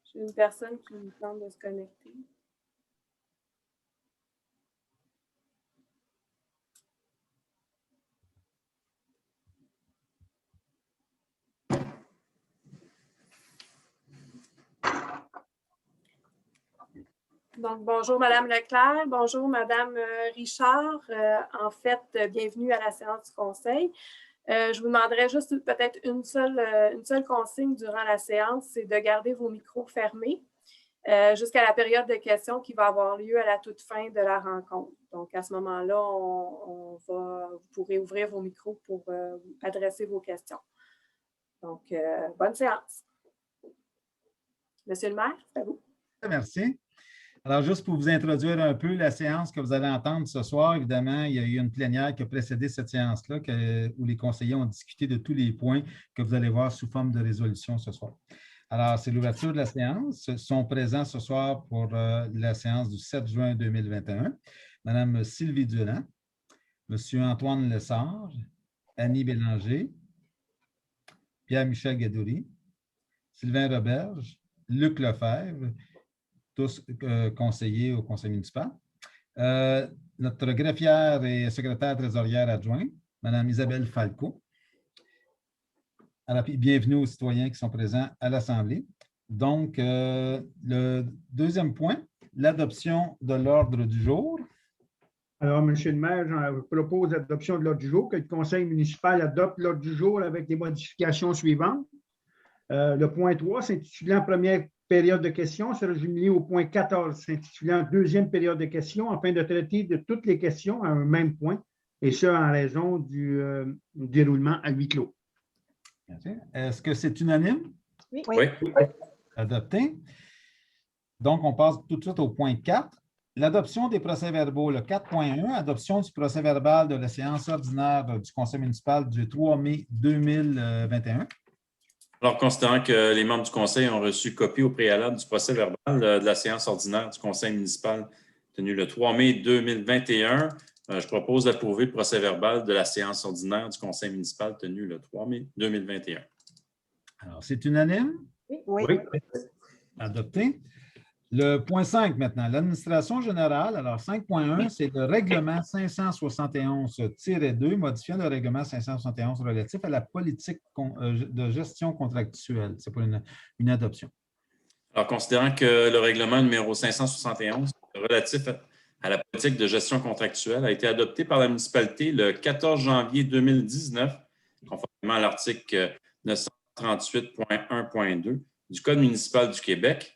J'ai une personne qui me tente de se connecter. Donc, bonjour Madame Leclerc, bonjour Madame Richard. En fait, bienvenue à la séance du Conseil. Je vous demanderais juste peut-être une seule consigne durant la séance, c'est de garder vos micros fermés jusqu'à la période de questions qui va avoir lieu à la toute fin de la rencontre. Donc, à ce moment-là, vous pourrez ouvrir vos micros pour adresser vos questions. Donc, bonne séance. Monsieur le maire, c'est à vous. Merci. Alors, juste pour vous introduire un peu la séance que vous allez entendre ce soir, évidemment, il y a eu une plénière qui a précédé cette séance-là où les conseillers ont discuté de tous les points que vous allez voir sous forme de résolution ce soir. Alors, c'est l'ouverture de la séance. Ils sont présents ce soir pour la séance du 7 juin 2021. Madame Sylvie Durand, Monsieur Antoine Lessard, Annie Bélanger, Pierre-Michel Gadouri, Sylvain Roberge, Luc Lefebvre, tous conseillers au conseil municipal. Notre greffière et secrétaire trésorière adjointe, Mme Isabelle Falco. Alors, bienvenue aux citoyens qui sont présents à l'Assemblée. Donc, le deuxième point, l'adoption de l'ordre du jour. Alors, Monsieur le maire, je propose l'adoption de l'ordre du jour, que le conseil municipal adopte l'ordre du jour avec les modifications suivantes. Le point 3, s'intitulant première période de questions, sera jumelé au point 14, s'intitulant deuxième période de questions, afin de traiter de toutes les questions à un même point, et ce, en raison du déroulement à huis clos. Est-ce que c'est unanime? Oui. Adopté. Donc, on passe tout de suite au point 4. L'adoption des procès-verbaux. Le 4.1, adoption du procès-verbal de la séance ordinaire du conseil municipal du 3 mai 2021. Alors, considérant que les membres du conseil ont reçu copie au préalable du procès-verbal de la séance ordinaire du conseil municipal tenue le 3 mai 2021, je propose d'approuver le procès-verbal de la séance ordinaire du conseil municipal tenue le 3 mai 2021. Alors, c'est unanime? Oui. Adopté. Le point 5 maintenant, l'administration générale. Alors, 5.1, c'est le règlement 571-2, modifiant le règlement 571 relatif à la politique de gestion contractuelle. C'est pour une adoption. Alors, considérant que le règlement numéro 571 relatif à la politique de gestion contractuelle a été adopté par la municipalité le 14 janvier 2019, conformément à l'article 938.1.2 du Code municipal du Québec,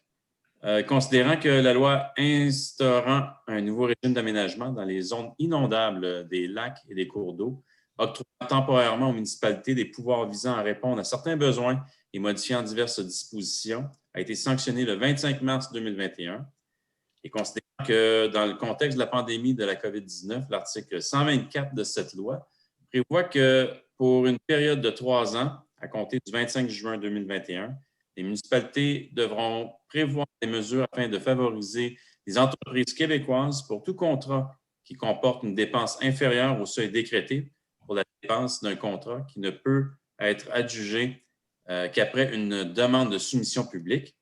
considérant que la loi instaurant un nouveau régime d'aménagement dans les zones inondables des lacs et des cours d'eau, octroie temporairement aux municipalités des pouvoirs visant à répondre à certains besoins et modifiant diverses dispositions, a été sanctionné le 25 mars 2021. Et considérant que dans le contexte de la pandémie de la COVID-19, l'article 124 de cette loi prévoit que pour une période de 3 ans, à compter du 25 juin 2021, les municipalités devront prévoir des mesures afin de favoriser les entreprises québécoises pour tout contrat qui comporte une dépense inférieure au seuil décrété pour la dépense d'un contrat qui ne peut être adjugé qu'après une demande de soumission publique.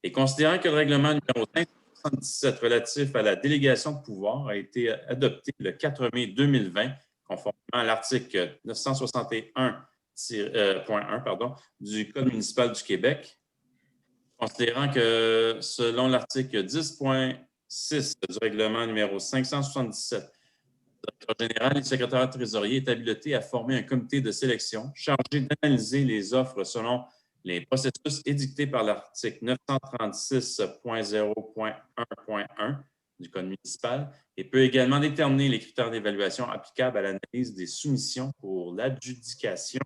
Et considérant que le règlement numéro 577 relatif à la délégation de pouvoir a été adopté le 4 mai 2020, conformément à l'article 961.1 du Code municipal du Québec, considérant que selon l'article 10.6 du règlement numéro 577, le directeur général et le secrétaire trésorier est habilité à former un comité de sélection chargé d'analyser les offres selon les processus édictés par l'article 936.0.1.1 du Code municipal et peut également déterminer les critères d'évaluation applicables à l'analyse des soumissions pour l'adjudication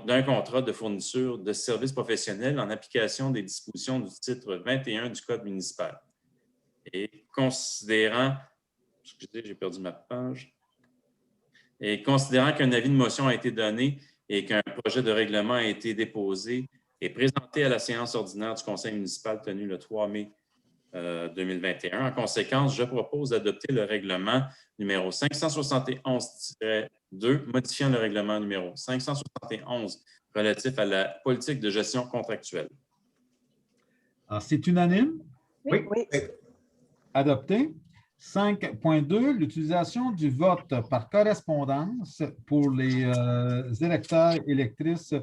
d'un contrat de fourniture de services professionnels en application des dispositions du titre 21 du Code municipal. Et considérant, excusez, j'ai perdu ma page, et considérant qu'un avis de motion a été donné et qu'un projet de règlement a été déposé et présenté à la séance ordinaire du conseil municipal tenue le 3 mai 2021. En conséquence, je propose d'adopter le règlement numéro 571-2, modifiant le règlement numéro 571 relatif à la politique de gestion contractuelle. Alors, c'est unanime? Oui. Adopté. 5.2, l'utilisation du vote par correspondance pour les électeurs et électrices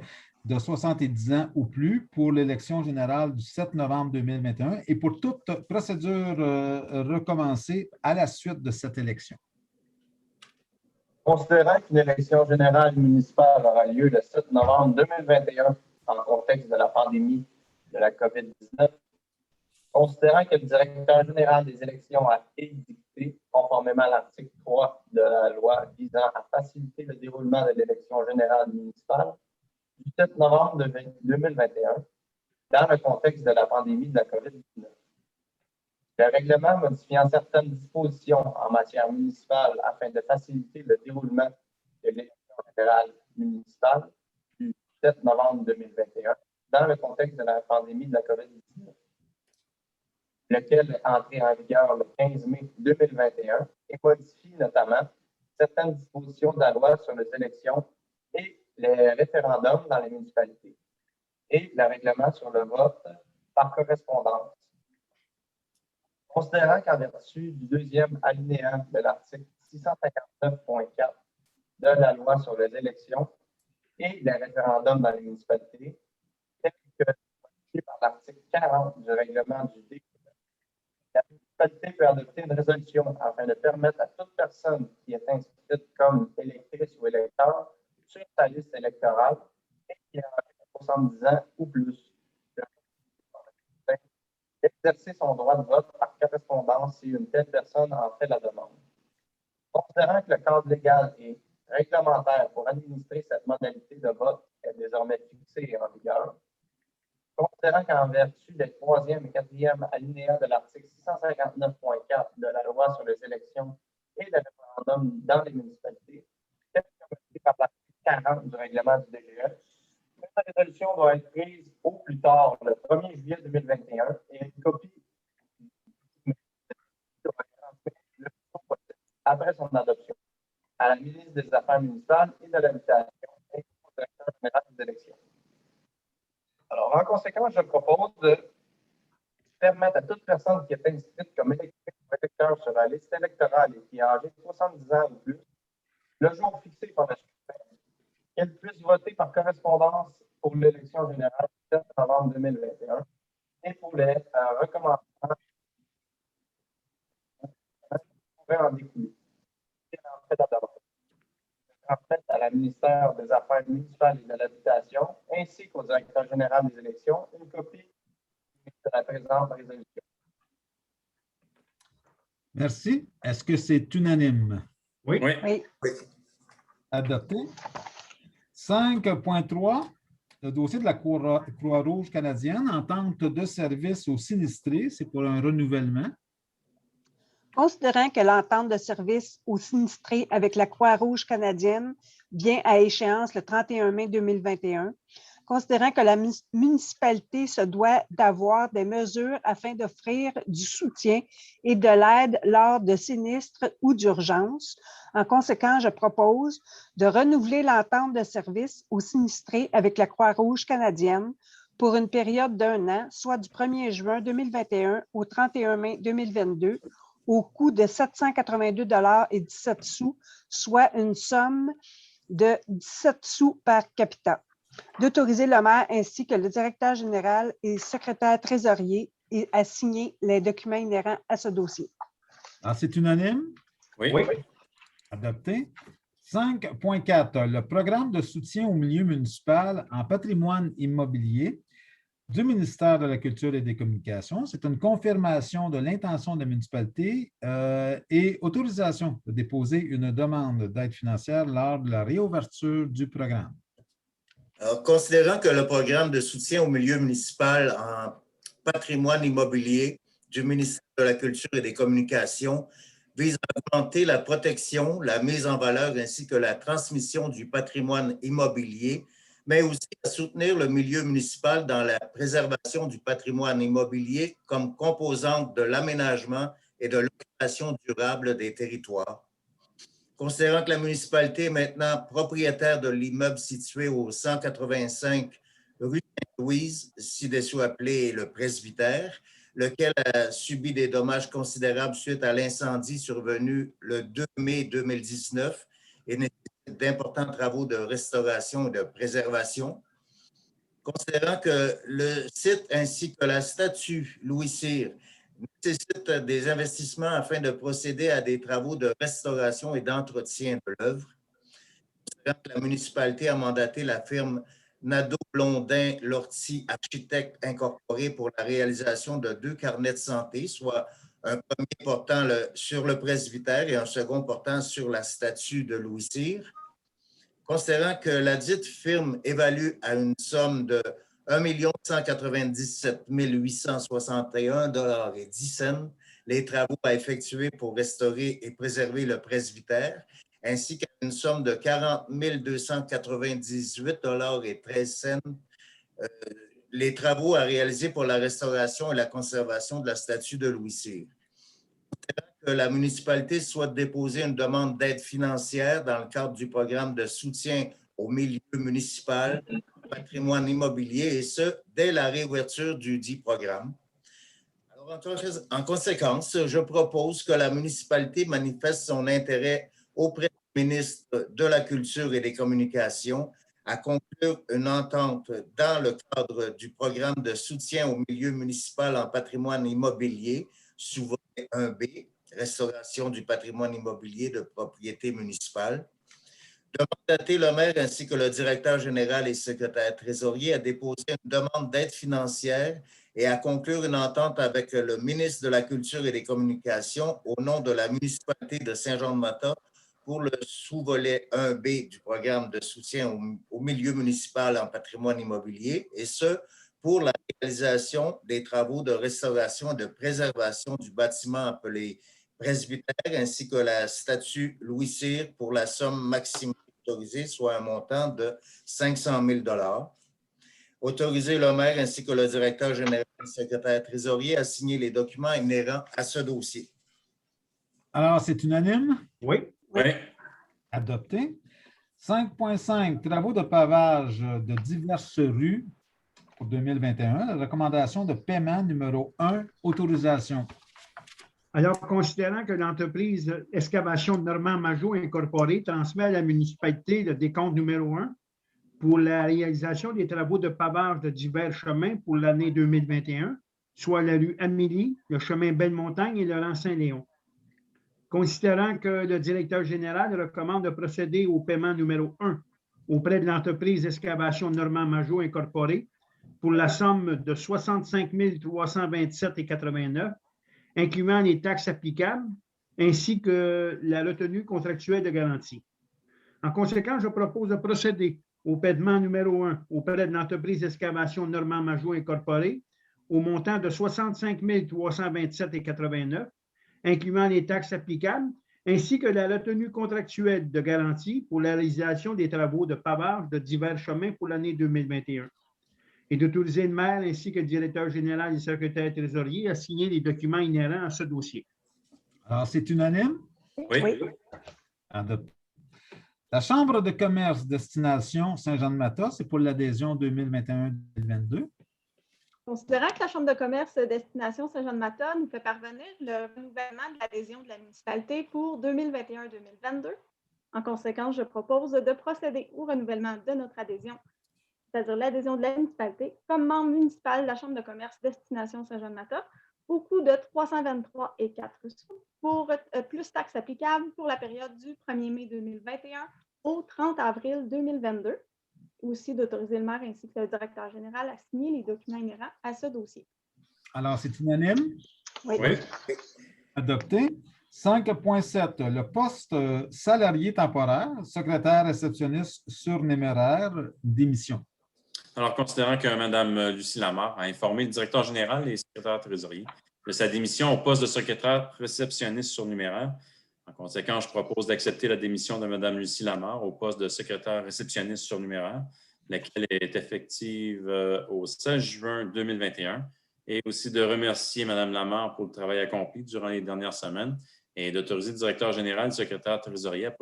de 70 ans ou plus pour l'élection générale du 7 novembre 2021 et pour toute procédure recommencée à la suite de cette élection. Considérant qu'une élection générale municipale aura lieu le 7 novembre 2021 en contexte de la pandémie de la COVID-19, considérant que le directeur général des élections a édicté, conformément à l'article 3 de la loi visant à faciliter le déroulement de l'élection générale municipale du 7 novembre 2021, dans le contexte de la pandémie de la COVID-19. Le règlement modifiant certaines dispositions en matière municipale afin de faciliter le déroulement de l'élection générale municipale du 7 novembre 2021, dans le contexte de la pandémie de la COVID-19. Lequel est entré en vigueur le 15 mai 2021 et modifie notamment certaines dispositions de la loi sur les élections et les référendums dans les municipalités et le règlement sur le vote par correspondance. Considérant qu'en vertu du deuxième alinéa de l'article 659.4 de la loi sur les élections et les référendums dans les municipalités, tel que modifié par l'article 40 du règlement du DQ, la municipalité peut adopter une résolution afin de permettre à toute personne qui est inscrite comme électrice ou électeur sur sa liste électorale et qui a 70 ans ou plus d'exercer son droit de vote par correspondance si une telle personne en fait la demande. Considérant que le cadre légal et réglementaire pour administrer cette modalité de vote est désormais fixé et en vigueur, considérant qu'en vertu des 3e et 4e alinéas de l'article 659.4 de la loi sur les élections et le référendum dans les municipalités, tel que modifié par l'article 40 du règlement du DGE, cette résolution doit être prise au plus tard le 1er juillet 2021 et une copie doit être transmise le plus tôt possible après son adoption à la ministre des Affaires municipales et de l'Habitation et au directeur général des élections. Alors, en conséquence, je propose de permettre à toute personne qui est inscrite comme électeur sur la liste électorale et qui est âgée de 70 ans ou plus, le jour fixé par le scrutin, qu'elle puisse voter par correspondance pour l'élection générale du 7 novembre 2021 et pour les recommandations qui pourraient en découler. En fait, à la ministère des Affaires municipales et de l'Habitation, ainsi qu'au directeur général des élections, une copie de la présente résolution. Merci. Est-ce que c'est unanime? Oui. Adopté. 5.3, le dossier de la Croix-Rouge canadienne, entente de service aux sinistrés, c'est pour un renouvellement. Considérant que l'entente de service aux sinistrés avec la Croix-Rouge canadienne vient à échéance le 31 mai 2021, considérant que la municipalité se doit d'avoir des mesures afin d'offrir du soutien et de l'aide lors de sinistres ou d'urgence, en conséquence, je propose de renouveler l'entente de service aux sinistrés avec la Croix-Rouge canadienne pour une période d'1 an, soit du 1er juin 2021 au 31 mai 2022, au coût de 782,17 $, soit une somme de 17 sous par capita. D'autoriser le maire ainsi que le directeur général et secrétaire trésorier à signer les documents inhérents à ce dossier. Alors, c'est unanime? Oui. Adopté. 5.4, le programme de soutien au milieu municipal en patrimoine immobilier du ministère de la Culture et des Communications. C'est une confirmation de l'intention de la municipalité et autorisation de déposer une demande d'aide financière lors de la réouverture du programme. Alors, considérant que le programme de soutien au milieu municipal en patrimoine immobilier du ministère de la Culture et des Communications vise à augmenter la protection, la mise en valeur ainsi que la transmission du patrimoine immobilier mais aussi à soutenir le milieu municipal dans la préservation du patrimoine immobilier comme composante de l'aménagement et de l'occupation durable des territoires. Considérant que la municipalité est maintenant propriétaire de l'immeuble situé au 185 rue Sainte-Louise, ci-dessous appelé le Presbytère, lequel a subi des dommages considérables suite à l'incendie survenu le 2 mai 2019 et nécessite d'importants travaux de restauration et de préservation. Considérant que le site ainsi que la statue Louis Cyr nécessitent des investissements afin de procéder à des travaux de restauration et d'entretien de l'œuvre. Considérant que la municipalité a mandaté la firme Nadeau-Blondin-Lortie Architectes Incorporés pour la réalisation de 2 carnets de santé, soit un premier portant sur le presbytère et un second portant sur la statue de Louis Cyr. Considérant que la dite firme évalue à une somme de 1 197 861,10 $ les travaux à effectuer pour restaurer et préserver le presbytère, ainsi qu'à une somme de 40 298,13 $ les travaux à réaliser pour la restauration et la conservation de la statue de Louis Cyr. Que la municipalité souhaite déposer une demande d'aide financière dans le cadre du programme de soutien au milieu municipal, patrimoine immobilier, et ce, dès la réouverture du dit programme. Alors, en conséquence, je propose que la municipalité manifeste son intérêt auprès du ministre de la Culture et des Communications à conclure une entente dans le cadre du programme de soutien au milieu municipal en patrimoine immobilier, sous volet 1B, restauration du patrimoine immobilier de propriété municipale, de mandater le maire ainsi que le directeur général et secrétaire trésorier à déposer une demande d'aide financière et à conclure une entente avec le ministre de la Culture et des Communications au nom de la municipalité de Saint-Jean-de-Mata pour le sous-volet 1B du programme de soutien au milieu municipal en patrimoine immobilier, et ce, pour la réalisation des travaux de restauration et de préservation du bâtiment appelé presbytère, ainsi que la statue Louis Cyr pour la somme maximale autorisée, soit un montant de 500 000 $. Autoriser le maire ainsi que le directeur général et le secrétaire trésorier à signer les documents inhérents à ce dossier. Alors, c'est unanime? Oui. Oui. Adopté. 5.5, travaux de pavage de diverses rues pour 2021. La recommandation de paiement numéro 1, autorisation. Alors, considérant que l'entreprise Excavation de Normand-Majo Incorporée transmet à la municipalité le décompte numéro 1 pour la réalisation des travaux de pavage de divers chemins pour l'année 2021, soit la rue Amélie, le chemin Belle-Montagne et le rang Saint-Léon. Considérant que le directeur général recommande de procéder au paiement numéro 1 auprès de l'entreprise Excavation de Normand-Majo Incorporée pour la somme de 65 327,89 $, incluant les taxes applicables, ainsi que la retenue contractuelle de garantie. En conséquence, je propose de procéder au paiement numéro 1 auprès de l'entreprise Excavation Normand-Majo Incorporée au montant de 65 327,89 $, incluant les taxes applicables, ainsi que la retenue contractuelle de garantie pour la réalisation des travaux de pavage de divers chemins pour l'année 2021. Et d'autoriser le maire ainsi que le directeur général et le secrétaire trésorier à signer les documents inhérents à ce dossier. Alors, c'est unanime? Oui. Adopté. La Chambre de commerce destination Saint-Jean-de-Mata, c'est pour l'adhésion 2021-2022. Considérant que la Chambre de commerce destination Saint-Jean-de-Mata nous fait parvenir le renouvellement de l'adhésion de la municipalité pour 2021-2022, en conséquence, je propose de procéder au renouvellement de notre adhésion, c'est-à-dire l'adhésion de la municipalité comme membre municipal de la Chambre de commerce destination Saint-Jean-de-Mata au coût de 323,04 € pour plus taxes applicables pour la période du 1er mai 2021 au 30 avril 2022. Aussi d'autoriser le maire ainsi que le directeur général à signer les documents inhérents à ce dossier. Alors, c'est unanime? Oui. Adopté. 5.7, le poste salarié temporaire, secrétaire réceptionniste surnuméraire d'émission. Alors, considérant que Mme Lucie Lamarre a informé le directeur général et le secrétaire trésorier de sa démission au poste de secrétaire réceptionniste surnuméraire, en conséquence, je propose d'accepter la démission de Mme Lucie Lamarre au poste de secrétaire réceptionniste surnuméraire laquelle est effective au 16 juin 2021. Et aussi de remercier Mme Lamarre pour le travail accompli durant les dernières semaines et d'autoriser le directeur général et le secrétaire trésorier à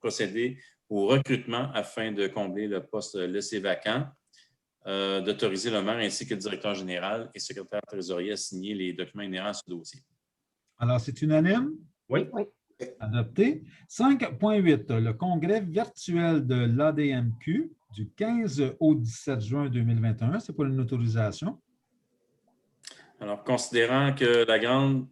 procéder au recrutement afin de combler le poste laissé vacant, d'autoriser le maire ainsi que le directeur général et le secrétaire trésorier à signer les documents inhérents à ce dossier. Alors, c'est unanime? Oui. Oui. Adopté. 5.8, le congrès virtuel de l'ADMQ du 15 au 17 juin 2021. C'est pour une autorisation. Alors, considérant que la grande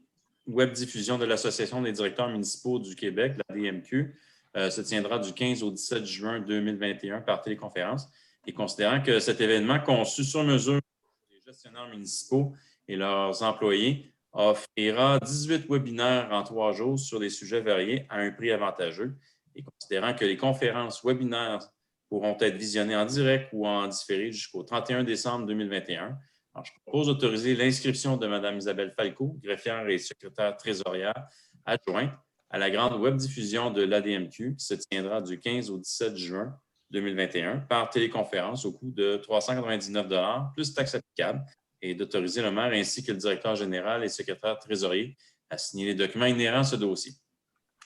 web-diffusion de l'Association des directeurs municipaux du Québec, la DMQ, se tiendra du 15 au 17 juin 2021 par téléconférence, et considérant que cet événement conçu sur mesure pour les gestionnaires municipaux et leurs employés offrira 18 webinaires en 3 jours sur des sujets variés à un prix avantageux, et considérant que les conférences webinaires pourront être visionnées en direct ou en différé jusqu'au 31 décembre 2021, alors, je propose d'autoriser l'inscription de Mme Isabelle Falco, greffière et secrétaire trésorière adjointe à la grande web-diffusion de l'ADMQ qui se tiendra du 15 au 17 juin 2021 par téléconférence au coût de 399 $ plus taxes applicables et d'autoriser le maire ainsi que le directeur général et secrétaire trésorier à signer les documents inhérents à ce dossier.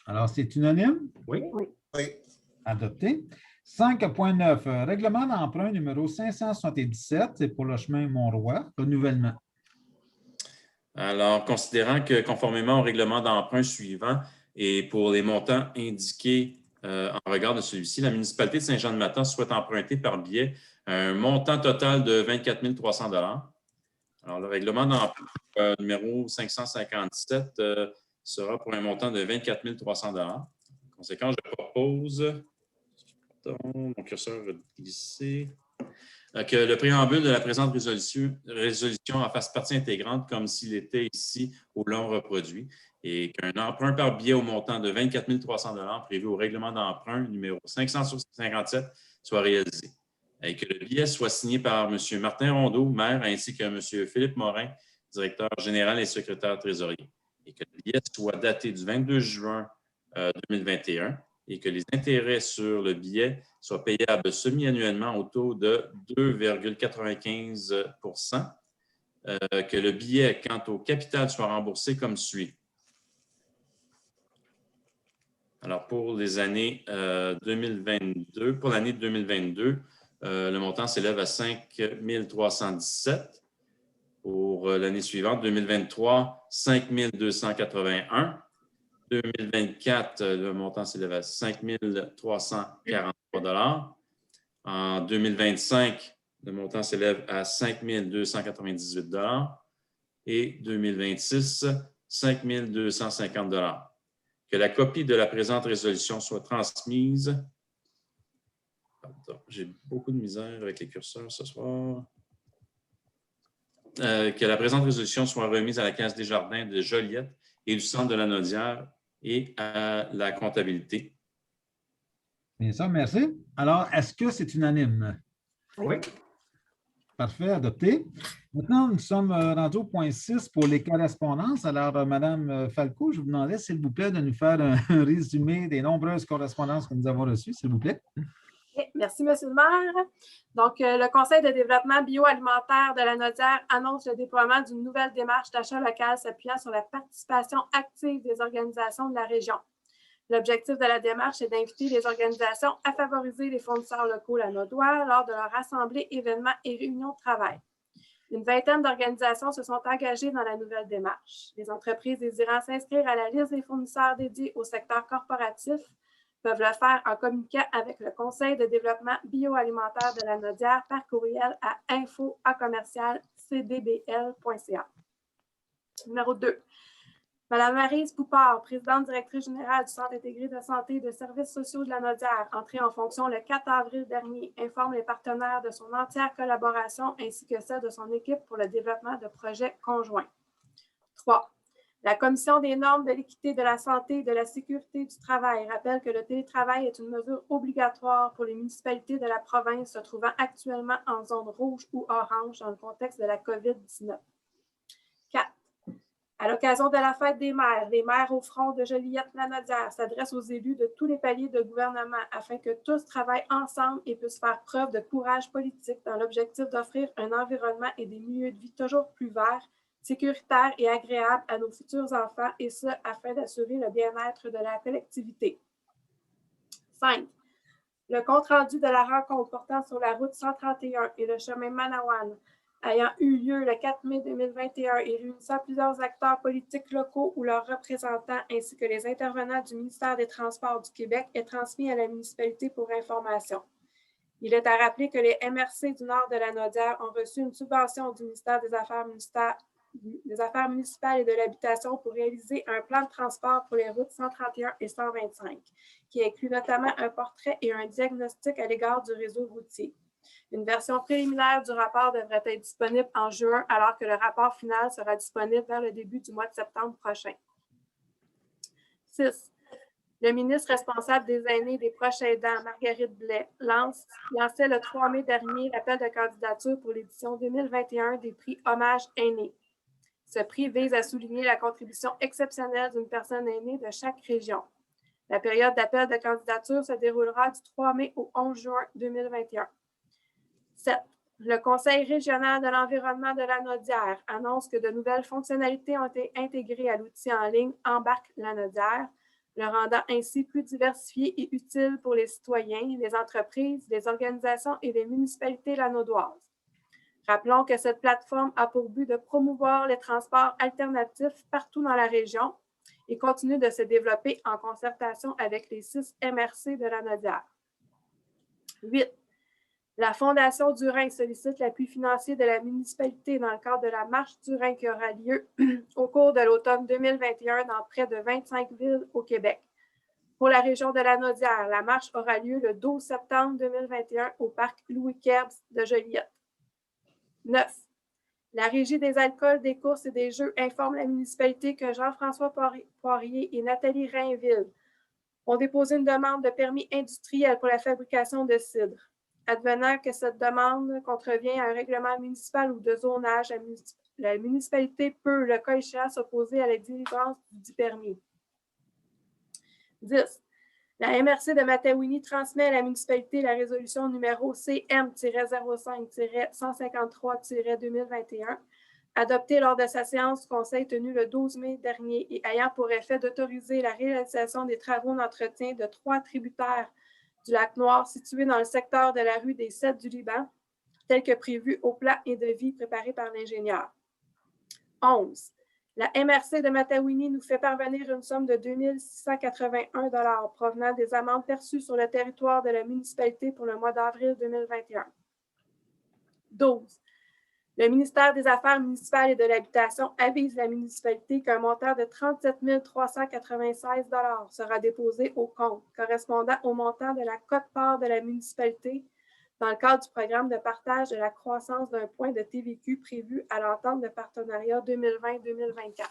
Alors, c'est unanime? Oui. Oui. Adopté. 5.9, règlement d'emprunt numéro 577, c'est pour le chemin Mont-Roy, renouvellement. Alors, considérant que conformément au règlement d'emprunt suivant et pour les montants indiqués en regard de celui-ci, la municipalité de Saint-Jean-de-Matin souhaite emprunter par billet un montant total de 24 300 $. Alors, le règlement d'emprunt numéro 557 sera pour un montant de 24 300 $. En conséquence, je propose, mon curseur va glisser, que le préambule de la présente résolution en fasse partie intégrante comme s'il était ici au long reproduit et qu'un emprunt par billet au montant de 24 300 $ prévu au règlement d'emprunt numéro 557 soit réalisé et que le billet soit signé par M. Martin Rondeau, maire, ainsi que M. Philippe Morin, directeur général et secrétaire trésorier, et que le billet soit daté du 22 juin 2021 et que les intérêts sur le billet soient payables semi-annuellement au taux de 2,95 %, que le billet, quant au capital, soit remboursé comme suit. Alors, pour les années 2022, pour l'année 2022, le montant s'élève à 5 317. Pour l'année suivante, 2023, 5 281. 2024, le montant s'élève à 5 343 $. En 2025, le montant s'élève à 5 298 $. Et 2026, 5 250 $. Que la copie de la présente résolution soit transmise. J'ai beaucoup de misère avec les curseurs ce soir. Que la présente résolution soit remise à la Caisse des Jardins de Joliette et du Centre de la Naudière et à la comptabilité. Bien ça, merci. Alors, est-ce que c'est unanime? Oui. Parfait, adopté. Maintenant, nous sommes rendus au point 6 pour les correspondances. Alors, Mme Falco, je vous demandais, s'il vous plaît, de nous faire un résumé des nombreuses correspondances que nous avons reçues, s'il vous plaît. Merci, M. le maire. Donc, le Conseil de développement bioalimentaire de la Naudière annonce le déploiement d'une nouvelle démarche d'achat local s'appuyant sur la participation active des organisations de la région. L'objectif de la démarche est d'inviter les organisations à favoriser les fournisseurs locaux lanaudois lors de leurs assemblées, événements et réunions de travail. Une vingtaine d'organisations se sont engagées dans la nouvelle démarche. Les entreprises désirant s'inscrire à la liste des fournisseurs dédiés au secteur corporatif peuvent le faire en communiquant avec le Conseil de développement bioalimentaire de la Naudière par courriel à info@cdbl.ca. Numéro 2. Mme Maryse Poupard, présidente directrice générale du Centre intégré de santé et de services sociaux de la Naudière, entrée en fonction le 4 avril dernier, informe les partenaires de son entière collaboration ainsi que celle de son équipe pour le développement de projets conjoints. 3. La Commission des normes de l'équité de la santé et de la sécurité du travail rappelle que le télétravail est une mesure obligatoire pour les municipalités de la province se trouvant actuellement en zone rouge ou orange dans le contexte de la COVID-19. 4. À l'occasion de la fête des mères, les maires au front de Joliette-Lanaudière s'adressent aux élus de tous les paliers de gouvernement afin que tous travaillent ensemble et puissent faire preuve de courage politique dans l'objectif d'offrir un environnement et des milieux de vie toujours plus verts, sécuritaires et agréables à nos futurs enfants, et ce, afin d'assurer le bien-être de la collectivité. 5. Le compte-rendu de la rencontre portant sur la route 131 et le chemin Manawan, ayant eu lieu le 4 mai 2021 et réunissant plusieurs acteurs politiques locaux ou leurs représentants ainsi que les intervenants du ministère des Transports du Québec, est transmis à la municipalité pour information. Il est à rappeler que les MRC du nord de la Lanaudière ont reçu une subvention du ministère des Affaires municipales et de l'Habitation pour réaliser un plan de transport pour les routes 131 et 125, qui inclut notamment un portrait et un diagnostic à l'égard du réseau routier. Une version préliminaire du rapport devrait être disponible en juin, alors que le rapport final sera disponible vers le début du mois de septembre prochain. 6. Le ministre responsable des aînés et des proches aidants, Marguerite Blais, lançait le 3 mai dernier l'appel de candidature pour l'édition 2021 des prix Hommage aînés. Ce prix vise à souligner la contribution exceptionnelle d'une personne aînée de chaque région. La période d'appel de candidature se déroulera du 3 mai au 11 juin 2021. 7. Le Conseil régional de l'environnement de la Lanaudière annonce que de nouvelles fonctionnalités ont été intégrées à l'outil en ligne Embarque Lanaudière, le rendant ainsi plus diversifié et utile pour les citoyens, les entreprises, les organisations et les municipalités lanaudoises. Rappelons que cette plateforme a pour but de promouvoir les transports alternatifs partout dans la région et continue de se développer en concertation avec les 6 MRC de la Lanaudière. 8. La Fondation du Rhin sollicite l'appui financier de la municipalité dans le cadre de la Marche du Rhin qui aura lieu au cours de l'automne 2021 dans près de 25 villes au Québec. Pour la région de la Lanaudière, la marche aura lieu le 12 septembre 2021 au parc Louis-Kerbs de Joliette. 9. La Régie des alcools, des courses et des jeux informe la municipalité que Jean-François Poirier et Nathalie Rainville ont déposé une demande de permis industriel pour la fabrication de cidre. Advenant que cette demande contrevient à un règlement municipal ou de zonage, la municipalité peut, le cas échéant, s'opposer à la délivrance du permis. 10. La MRC de Matawini transmet à la municipalité la résolution numéro CM-05-153-2021, adoptée lors de sa séance du Conseil tenue le 12 mai dernier et ayant pour effet d'autoriser la réalisation des travaux d'entretien de 3 tributaires du lac Noir situé dans le secteur de la rue des Sept du Liban, tel que prévu au plan et devis préparé par l'ingénieur. 11. La MRC de Matawini nous fait parvenir une somme de 2 681 $ provenant des amendes perçues sur le territoire de la municipalité pour le mois d'avril 2021. 12. Le ministère des Affaires municipales et de l'Habitation avise la municipalité qu'un montant de 37 396 $ sera déposé au compte, correspondant au montant de la quote-part de la municipalité dans le cadre du programme de partage de la croissance d'un point de TVQ prévu à l'entente de partenariat 2020-2024.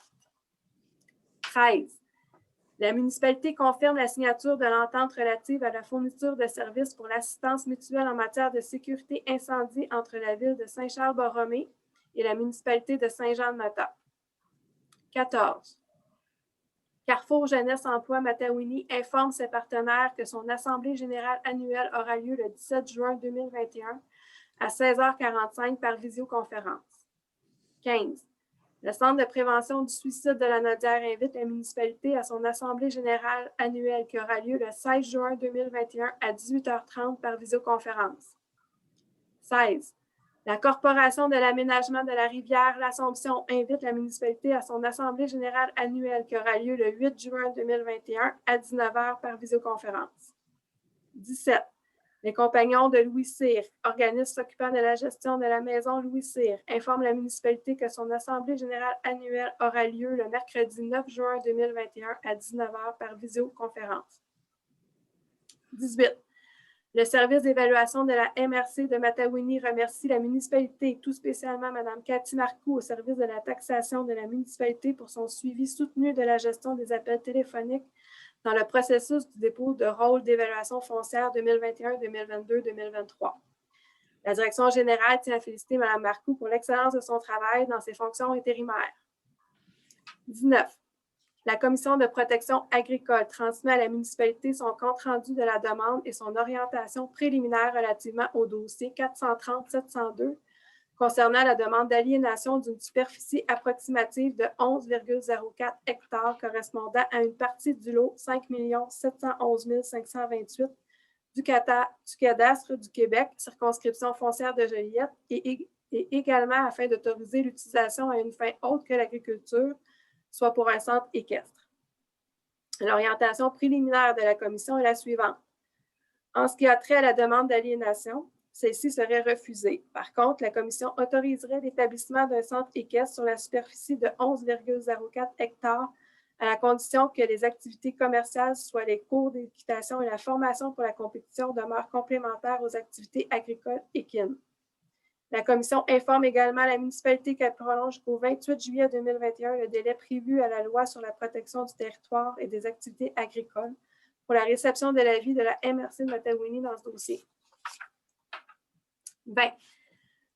13. La municipalité confirme la signature de l'entente relative à la fourniture de services pour l'assistance mutuelle en matière de sécurité incendie entre la ville de Saint-Charles-Borromée et la municipalité de Saint-Jean-de-Mata. 14. Carrefour Jeunesse Emploi Matawini informe ses partenaires que son assemblée générale annuelle aura lieu le 17 juin 2021 à 16h45 par visioconférence. 15. Le Centre de prévention du suicide de la Lanaudière invite la municipalité à son assemblée générale annuelle qui aura lieu le 16 juin 2021 à 18h30 par visioconférence. 16. La Corporation de l'aménagement de la rivière L'Assomption invite la municipalité à son assemblée générale annuelle qui aura lieu le 8 juin 2021 à 19h par visioconférence. 17. Les compagnons de Louis Cyr, organisme s'occupant de la gestion de la maison Louis Cyr, informent la municipalité que son assemblée générale annuelle aura lieu le mercredi 9 juin 2021 à 19h par visioconférence. 18. Le service d'évaluation de la MRC de Matawini remercie la municipalité, tout spécialement Mme Cathy Marcoux au service de la taxation de la municipalité pour son suivi soutenu de la gestion des appels téléphoniques dans le processus du dépôt de rôle d'évaluation foncière 2021, 2022, 2023. La direction générale tient à féliciter Mme Marcoux pour l'excellence de son travail dans ses fonctions intérimaires. 19. La Commission de protection agricole transmet à la municipalité son compte-rendu de la demande et son orientation préliminaire relativement au dossier 430-702 concernant la demande d'aliénation d'une superficie approximative de 11,04 hectares correspondant à une partie du lot 5 711 528 du cadastre du Québec, circonscription foncière de Joliette, et également afin d'autoriser l'utilisation à une fin autre que l'agriculture, soit pour un centre équestre. L'orientation préliminaire de la commission est la suivante. En ce qui a trait à la demande d'aliénation, celle-ci serait refusée. Par contre, la commission autoriserait l'établissement d'un centre équestre sur la superficie de 11,04 hectares à la condition que les activités commerciales, soit les cours d'équitation et la formation pour la compétition, demeurent complémentaires aux activités agricoles équines. La commission informe également la municipalité qu'elle prolonge jusqu'au 28 juillet 2021 le délai prévu à la loi sur la protection du territoire et des activités agricoles pour la réception de l'avis de la MRC de Matawini dans ce dossier. 20.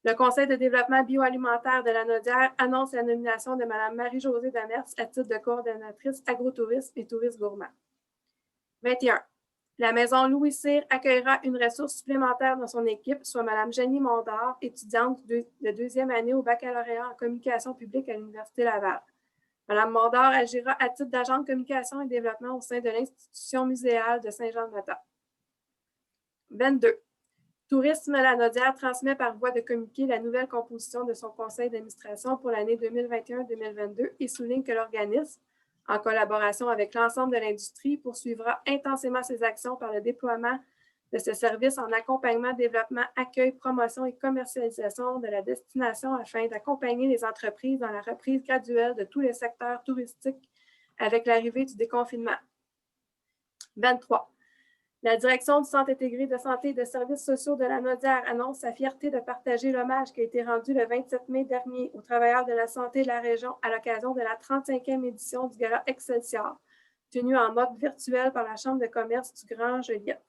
Le Conseil de développement bioalimentaire de la Naudière annonce la nomination de Mme Marie-Josée Demers à titre de coordonnatrice agrotourisme et tourisme gourmand. 21. La Maison Louis Cyr accueillera une ressource supplémentaire dans son équipe, soit Mme Jenny Mondor, étudiante de deuxième année au baccalauréat en communication publique à l'Université Laval. Mme Mondor agira à titre d'agent de communication et développement au sein de l'institution muséale de Saint-Jean-de-Mata. 22. Tourisme La Naudière transmet par voie de communiqué la nouvelle composition de son conseil d'administration pour l'année 2021-2022 et souligne que l'organisme, en collaboration avec l'ensemble de l'industrie, poursuivra intensément ses actions par le déploiement de ce service en accompagnement, développement, accueil, promotion et commercialisation de la destination afin d'accompagner les entreprises dans la reprise graduelle de tous les secteurs touristiques avec l'arrivée du déconfinement. 23. La direction du Centre intégré de santé et de services sociaux de la Naudière annonce sa fierté de partager l'hommage qui a été rendu le 27 mai dernier aux travailleurs de la santé de la région à l'occasion de la 35e édition du Gala Excelsior, tenue en mode virtuel par la Chambre de commerce du Grand Joliette.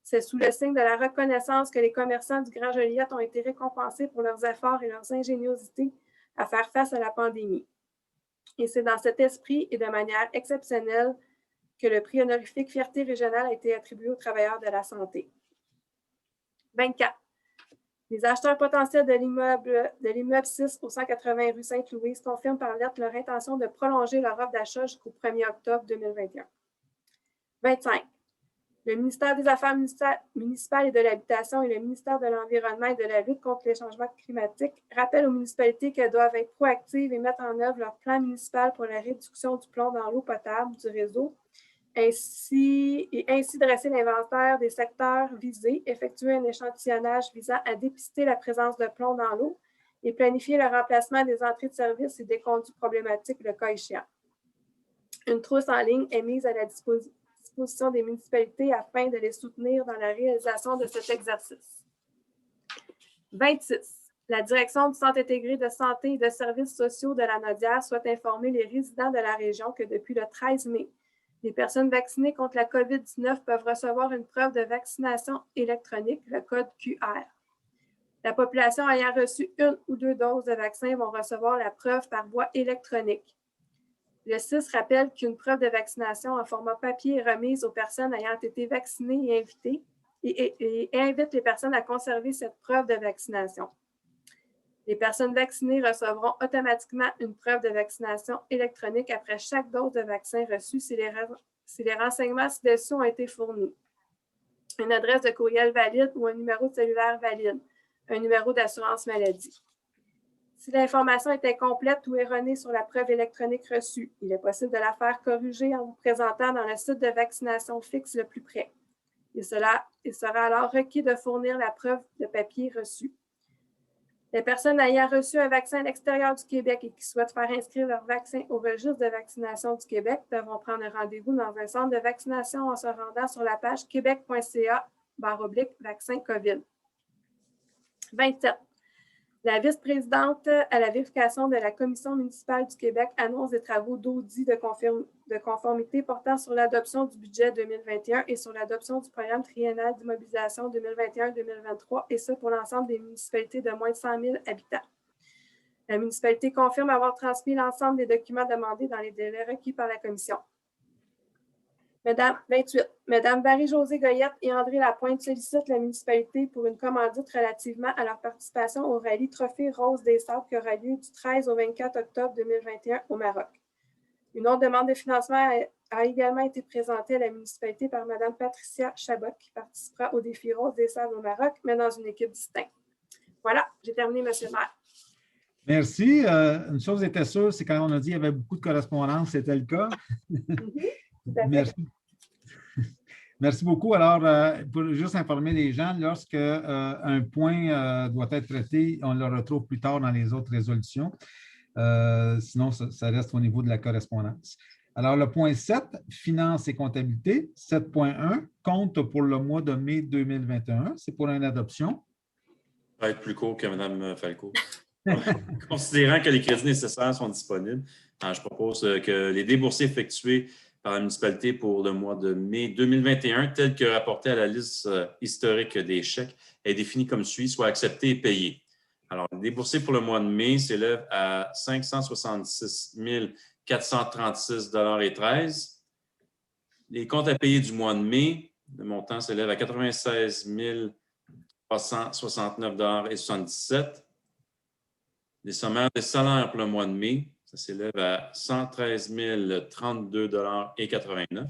C'est sous le signe de la reconnaissance que les commerçants du Grand Joliette ont été récompensés pour leurs efforts et leurs ingéniosités à faire face à la pandémie. Et c'est dans cet esprit et de manière exceptionnelle que le prix honorifique Fierté régionale a été attribué aux travailleurs de la santé. 24. Les acheteurs potentiels de l'immeuble 6 au 180 rue Sainte-Louise confirment par lettre leur intention de prolonger leur offre d'achat jusqu'au 1er octobre 2021. 25. Le ministère des Affaires municipales et de l'Habitation et le ministère de l'Environnement et de la lutte contre les changements climatiques rappellent aux municipalités qu'elles doivent être proactives et mettre en œuvre leur plan municipal pour la réduction du plomb dans l'eau potable du réseau, ainsi dresser l'inventaire des secteurs visés, effectuer un échantillonnage visant à dépister la présence de plomb dans l'eau et planifier le remplacement des entrées de service et des conduits problématiques le cas échéant. Une trousse en ligne est mise à la disposition des municipalités afin de les soutenir dans la réalisation de cet exercice. 26. La direction du Centre intégré de santé et de services sociaux de la Naudière souhaite informer les résidents de la région que depuis le 13 mai, les personnes vaccinées contre la COVID-19 peuvent recevoir une preuve de vaccination électronique, le code QR. La population ayant reçu 1 ou 2 doses de vaccin vont recevoir la preuve par voie électronique. Le CIS rappelle qu'une preuve de vaccination en format papier est remise aux personnes ayant été vaccinées et invite les personnes à conserver cette preuve de vaccination. Les personnes vaccinées recevront automatiquement une preuve de vaccination électronique après chaque dose de vaccin reçue si les renseignements ci-dessus ont été fournis. Une adresse de courriel valide ou un numéro de cellulaire valide, un numéro d'assurance maladie. Si l'information est incomplète ou erronée sur la preuve électronique reçue, il est possible de la faire corriger en vous présentant dans le site de vaccination fixe le plus près. Il sera alors requis de fournir la preuve de papier reçue. Les personnes ayant reçu un vaccin à l'extérieur du Québec et qui souhaitent faire inscrire leur vaccin au registre de vaccination du Québec devront prendre un rendez-vous dans un centre de vaccination en se rendant sur la page québec.ca/vaccin COVID. 27. La vice-présidente à la vérification de la Commission municipale du Québec annonce des travaux d'audit de conformité portant sur l'adoption du budget 2021 et sur l'adoption du programme triennal d'immobilisation 2021-2023, et ce pour l'ensemble des municipalités de moins de 100 000 habitants. La municipalité confirme avoir transmis l'ensemble des documents demandés dans les délais requis par la commission. 28. Mesdames Marie-Josée Goyette et André Lapointe sollicitent la municipalité pour une commandite relativement à leur participation au rallye Trophée Rose des Sables qui aura lieu du 13 au 24 octobre 2021 au Maroc. Une autre demande de financement a également été présentée à la municipalité par Mme Patricia Chabot qui participera au défi Rose des Sables au Maroc, mais dans une équipe distincte. Voilà, j'ai terminé, M. le maire. Merci. Une chose était sûre, c'est quand on a dit qu'il y avait beaucoup de correspondance, c'était le cas. Merci. Merci beaucoup. Alors, pour juste informer les gens, lorsque un point doit être traité, on le retrouve plus tard dans les autres résolutions. Sinon, ça reste au niveau de la correspondance. Alors, le point 7, finances et comptabilité. 7.1, compte pour le mois de mai 2021. C'est pour une adoption. Ça va être plus court que Mme Falco. Considérant que les crédits nécessaires sont disponibles, je propose que les déboursés effectués par la municipalité pour le mois de mai 2021, tel que rapporté à la liste historique des chèques, est défini comme suit, soit accepté et payé. Alors, les déboursés pour le mois de mai s'élèvent à 566 436,13 $. Les comptes à payer du mois de mai, le montant s'élève à 96 369,77 $. Les sommaires des salaires pour le mois de mai, ça s'élève à 113 032,89 $.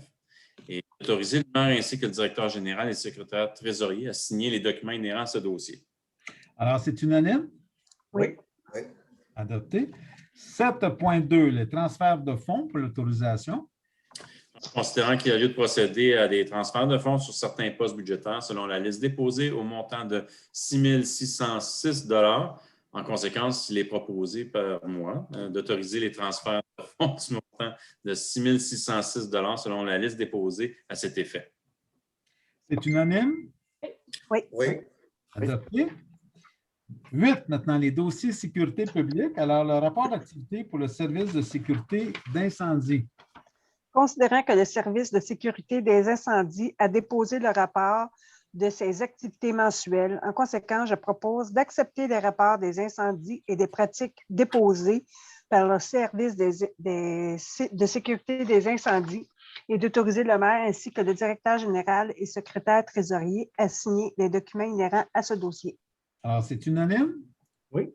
Et autoriser le maire ainsi que le directeur général et le secrétaire trésorier à signer les documents inhérents à ce dossier. Alors, c'est unanime? Oui. Adopté. 7.2, les transferts de fonds pour l'autorisation. Considérant qu'il y a lieu de procéder à des transferts de fonds sur certains postes budgétaires selon la liste déposée au montant de 6 606 $. En conséquence, il est proposé par moi d'autoriser les transferts de fonds du montant de 6 606 $ selon la liste déposée à cet effet. C'est unanime? Oui. Adopté. 8, maintenant, les dossiers sécurité publique. Alors, le rapport d'activité pour le service de sécurité d'incendie. Considérant que le service de sécurité des incendies a déposé le rapport de ses activités mensuelles, en conséquence, je propose d'accepter les rapports des incendies et des pratiques déposés par le service de sécurité des incendies et d'autoriser le maire ainsi que le directeur général et secrétaire trésorier à signer les documents inhérents à ce dossier. Alors, c'est unanime? Oui.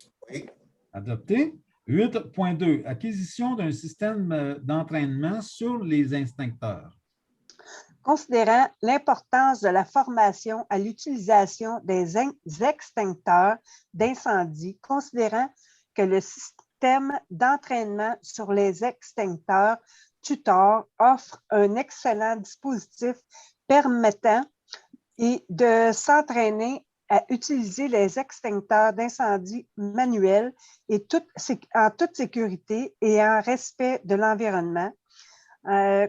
Adopté. 8.2, acquisition d'un système d'entraînement sur les extincteurs. Considérant l'importance de la formation à l'utilisation des extincteurs d'incendie, considérant que le système d'entraînement sur les extincteurs Tutor offre un excellent dispositif permettant de s'entraîner à utiliser les extincteurs d'incendie manuels et en toute sécurité et en respect de l'environnement,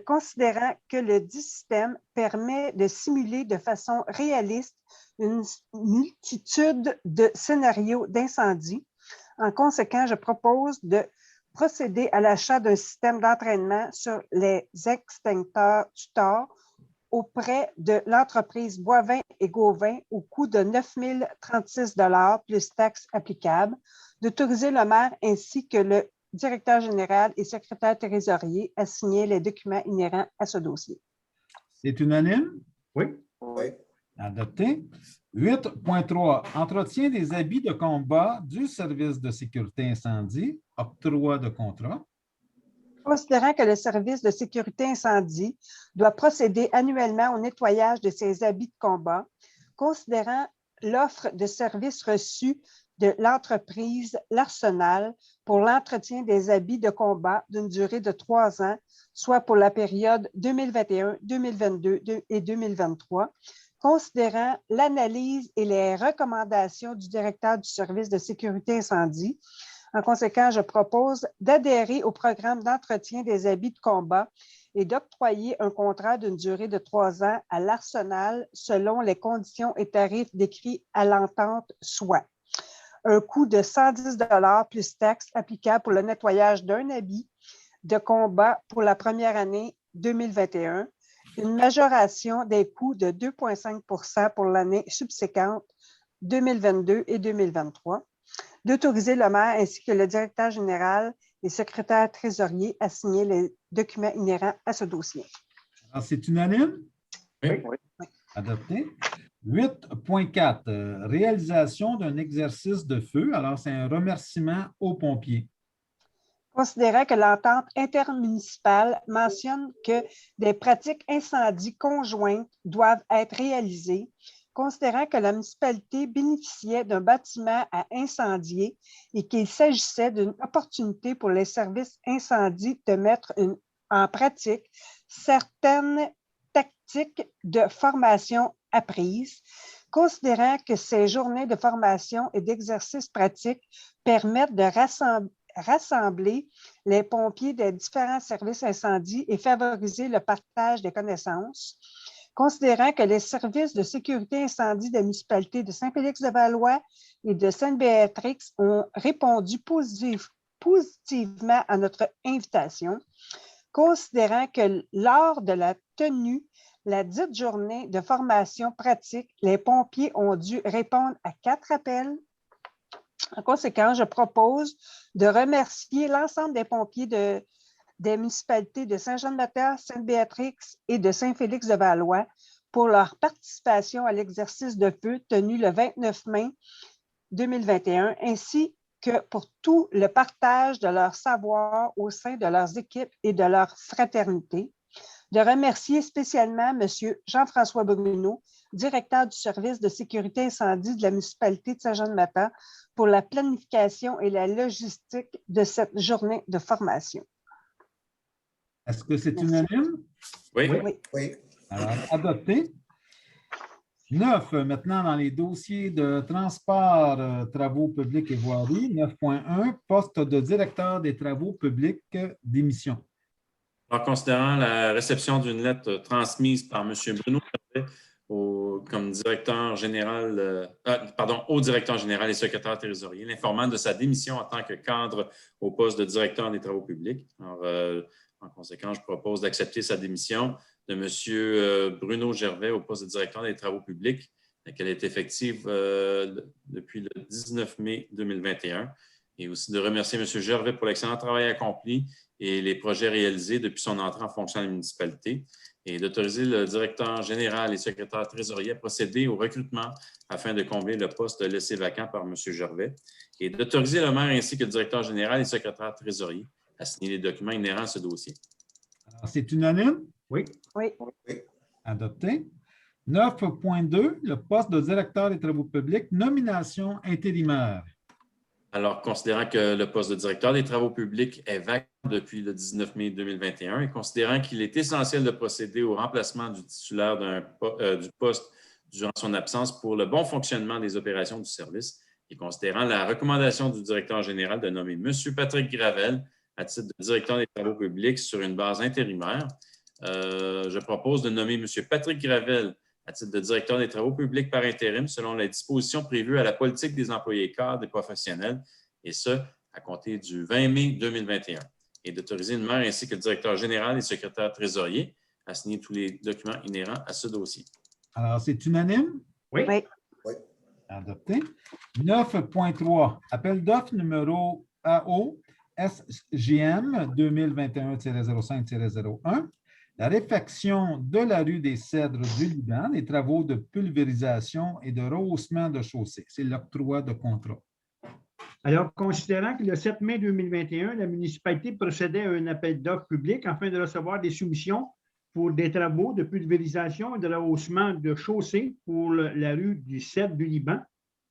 considérant que le dit système permet de simuler de façon réaliste une multitude de scénarios d'incendie. En conséquence, je propose de procéder à l'achat d'un système d'entraînement sur les extincteurs Tutor auprès de l'entreprise Boivin et Gauvin au coût de 9 036 $ plus taxes applicables, d'autoriser le maire ainsi que le directeur général et secrétaire trésorier à signer les documents inhérents à ce dossier. C'est unanime? Oui. Adopté. 8.3, entretien des habits de combat du service de sécurité incendie, octroi de contrat. Considérant que le service de sécurité incendie doit procéder annuellement au nettoyage de ses habits de combat, considérant l'offre de services reçus de l'entreprise L'Arsenal pour l'entretien des habits de combat d'une durée de 3 ans, soit pour la période 2021, 2022 et 2023, considérant l'analyse et les recommandations du directeur du service de sécurité incendie. En conséquence, je propose d'adhérer au programme d'entretien des habits de combat et d'octroyer un contrat d'une durée de 3 ans à l'Arsenal selon les conditions et tarifs décrits à l'entente soit un coût de 110 $ plus taxes applicables pour le nettoyage d'un habit de combat pour la première année 2021, une majoration des coûts de 2,5 % pour l'année subséquente 2022 et 2023, d'autoriser le maire ainsi que le directeur général et secrétaire trésorier à signer les documents inhérents à ce dossier. Alors, c'est unanime? Oui. Adopté. 8.4, réalisation d'un exercice de feu. Alors, c'est un remerciement aux pompiers. Considérant que l'entente intermunicipale mentionne que des pratiques incendie conjointes doivent être réalisées, considérant que la municipalité bénéficiait d'un bâtiment à incendier et qu'il s'agissait d'une opportunité pour les services incendie de mettre en pratique certaines tactiques de formation apprises, considérant que ces journées de formation et d'exercice pratique permettent de rassembler les pompiers des différents services incendie et favoriser le partage des connaissances, considérant que les services de sécurité incendie des municipalités de Saint-Félix-de-Valois et de Sainte-Béatrix ont répondu positivement à notre invitation, considérant que lors de la tenue la dite journée de formation pratique, les pompiers ont dû répondre à 4 appels. En conséquence, je propose de remercier l'ensemble des pompiers des municipalités de Saint-Jean-de-Matin, Sainte-Béatrix et de Saint-Félix-de-Valois pour leur participation à l'exercice de feu tenu le 29 mai 2021, ainsi que pour tout le partage de leur savoir au sein de leurs équipes et de leur fraternité. De remercier spécialement M. Jean-François Bruno, directeur du service de sécurité incendie de la municipalité de Saint-Jean-de-Matin, pour la planification et la logistique de cette journée de formation. Est-ce que c'est Merci. unanime? Oui. Oui. Alors, adopté. 9, maintenant dans les dossiers de transport, travaux publics et voirie. 9.1, poste de directeur des travaux publics d'émission. En considérant la réception d'une lettre transmise par M. Bruno comme directeur général, au directeur général et secrétaire trésorier, l'informant de sa démission en tant que cadre au poste de directeur des travaux publics. Alors, en conséquence, je propose d'accepter sa démission de M. Bruno Gervais au poste de directeur des travaux publics, qu'elle est effective depuis le 19 mai 2021. Et aussi de remercier M. Gervais pour l'excellent travail accompli et les projets réalisés depuis son entrée en fonction à la municipalité, et d'autoriser le directeur général et secrétaire trésorier à procéder au recrutement afin de combler le poste laissé vacant par M. Gervais, et d'autoriser le maire ainsi que le directeur général et secrétaire trésorier à signer les documents inhérents à ce dossier. Alors, c'est unanime? Oui. Oui. Adopté. 9.2, le poste de directeur des travaux publics, nomination intérimaire. Alors, considérant que le poste de directeur des travaux publics est vacant depuis le 19 mai 2021 et considérant qu'il est essentiel de procéder au remplacement du titulaire du poste durant son absence pour le bon fonctionnement des opérations du service, et considérant la recommandation du directeur général de nommer M. Patrick Gravel à titre de directeur des travaux publics sur une base intérimaire, je propose de nommer M. Patrick Gravel à titre de directeur des travaux publics par intérim selon les dispositions prévues à la politique des employés cadres et professionnels, et ce, à compter du 20 mai 2021, et d'autoriser le maire ainsi que le directeur général et secrétaire trésorier à signer tous les documents inhérents à ce dossier. Alors, c'est unanime? Oui. Oui. Adopté. 9.3, appel d'offres numéro AO SGM 2021-05-01. La réfaction de la rue des Cèdres du Liban, les travaux de pulvérisation et de rehaussement de chaussée. C'est l'octroi de contrat. Alors, considérant que le 7 mai 2021, la municipalité procédait à un appel d'offres public afin de recevoir des soumissions pour des travaux de pulvérisation et de rehaussement de chaussée pour la rue du Cèdre du Liban,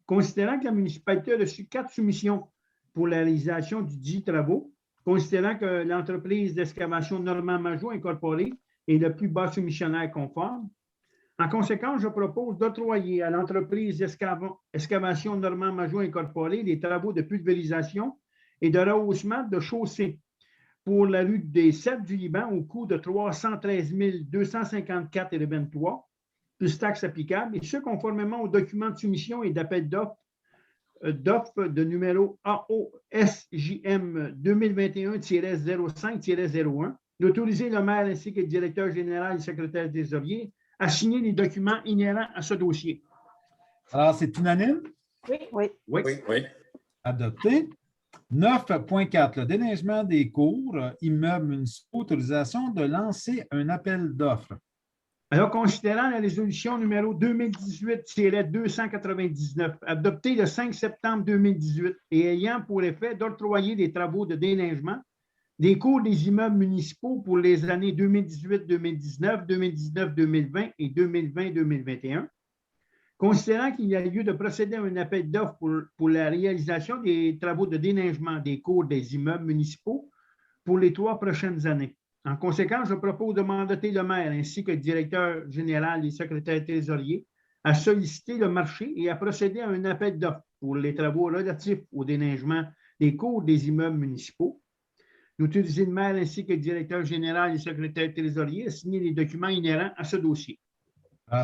considérant que la municipalité a reçu 4 soumissions pour la réalisation du dit travaux, considérant que l'entreprise d'excavation Normand Majot Incorporée est le plus bas soumissionnaire conforme. En conséquence, je propose d'octroyer à l'entreprise d'excavation Normand Majot Incorporée les travaux de pulvérisation et de rehaussement de chaussée pour la rue des Cèdres du Liban au coût de 313 254,23 plus taxes applicables, et ce, conformément aux documents de soumission et d'appel d'offres de numéro AOSJM 2021-05-01, d'autoriser le maire ainsi que le directeur général et le secrétaire trésorier à signer les documents inhérents à ce dossier. Alors, c'est unanime? Oui. Oui. Oui. Adopté. 9.4, le déneigement des cours, immeubles municipaux, autorisation de lancer un appel d'offres. Alors, considérant la résolution numéro 2018-299, adoptée le 5 septembre 2018 et ayant pour effet d'octroyer des travaux de déneigement des cours des immeubles municipaux pour les années 2018-2019, 2019-2020 et 2020-2021, considérant qu'il y a lieu de procéder à un appel d'offres pour la réalisation des travaux de déneigement des cours des immeubles municipaux pour les 3 prochaines années. En conséquence, je propose de mandater le maire ainsi que le directeur général et secrétaire trésorier à solliciter le marché et à procéder à un appel d'offres pour les travaux relatifs au déneigement des cours des immeubles municipaux. D'utiliser le maire ainsi que le directeur général et le secrétaire trésorier à signer les documents inhérents à ce dossier.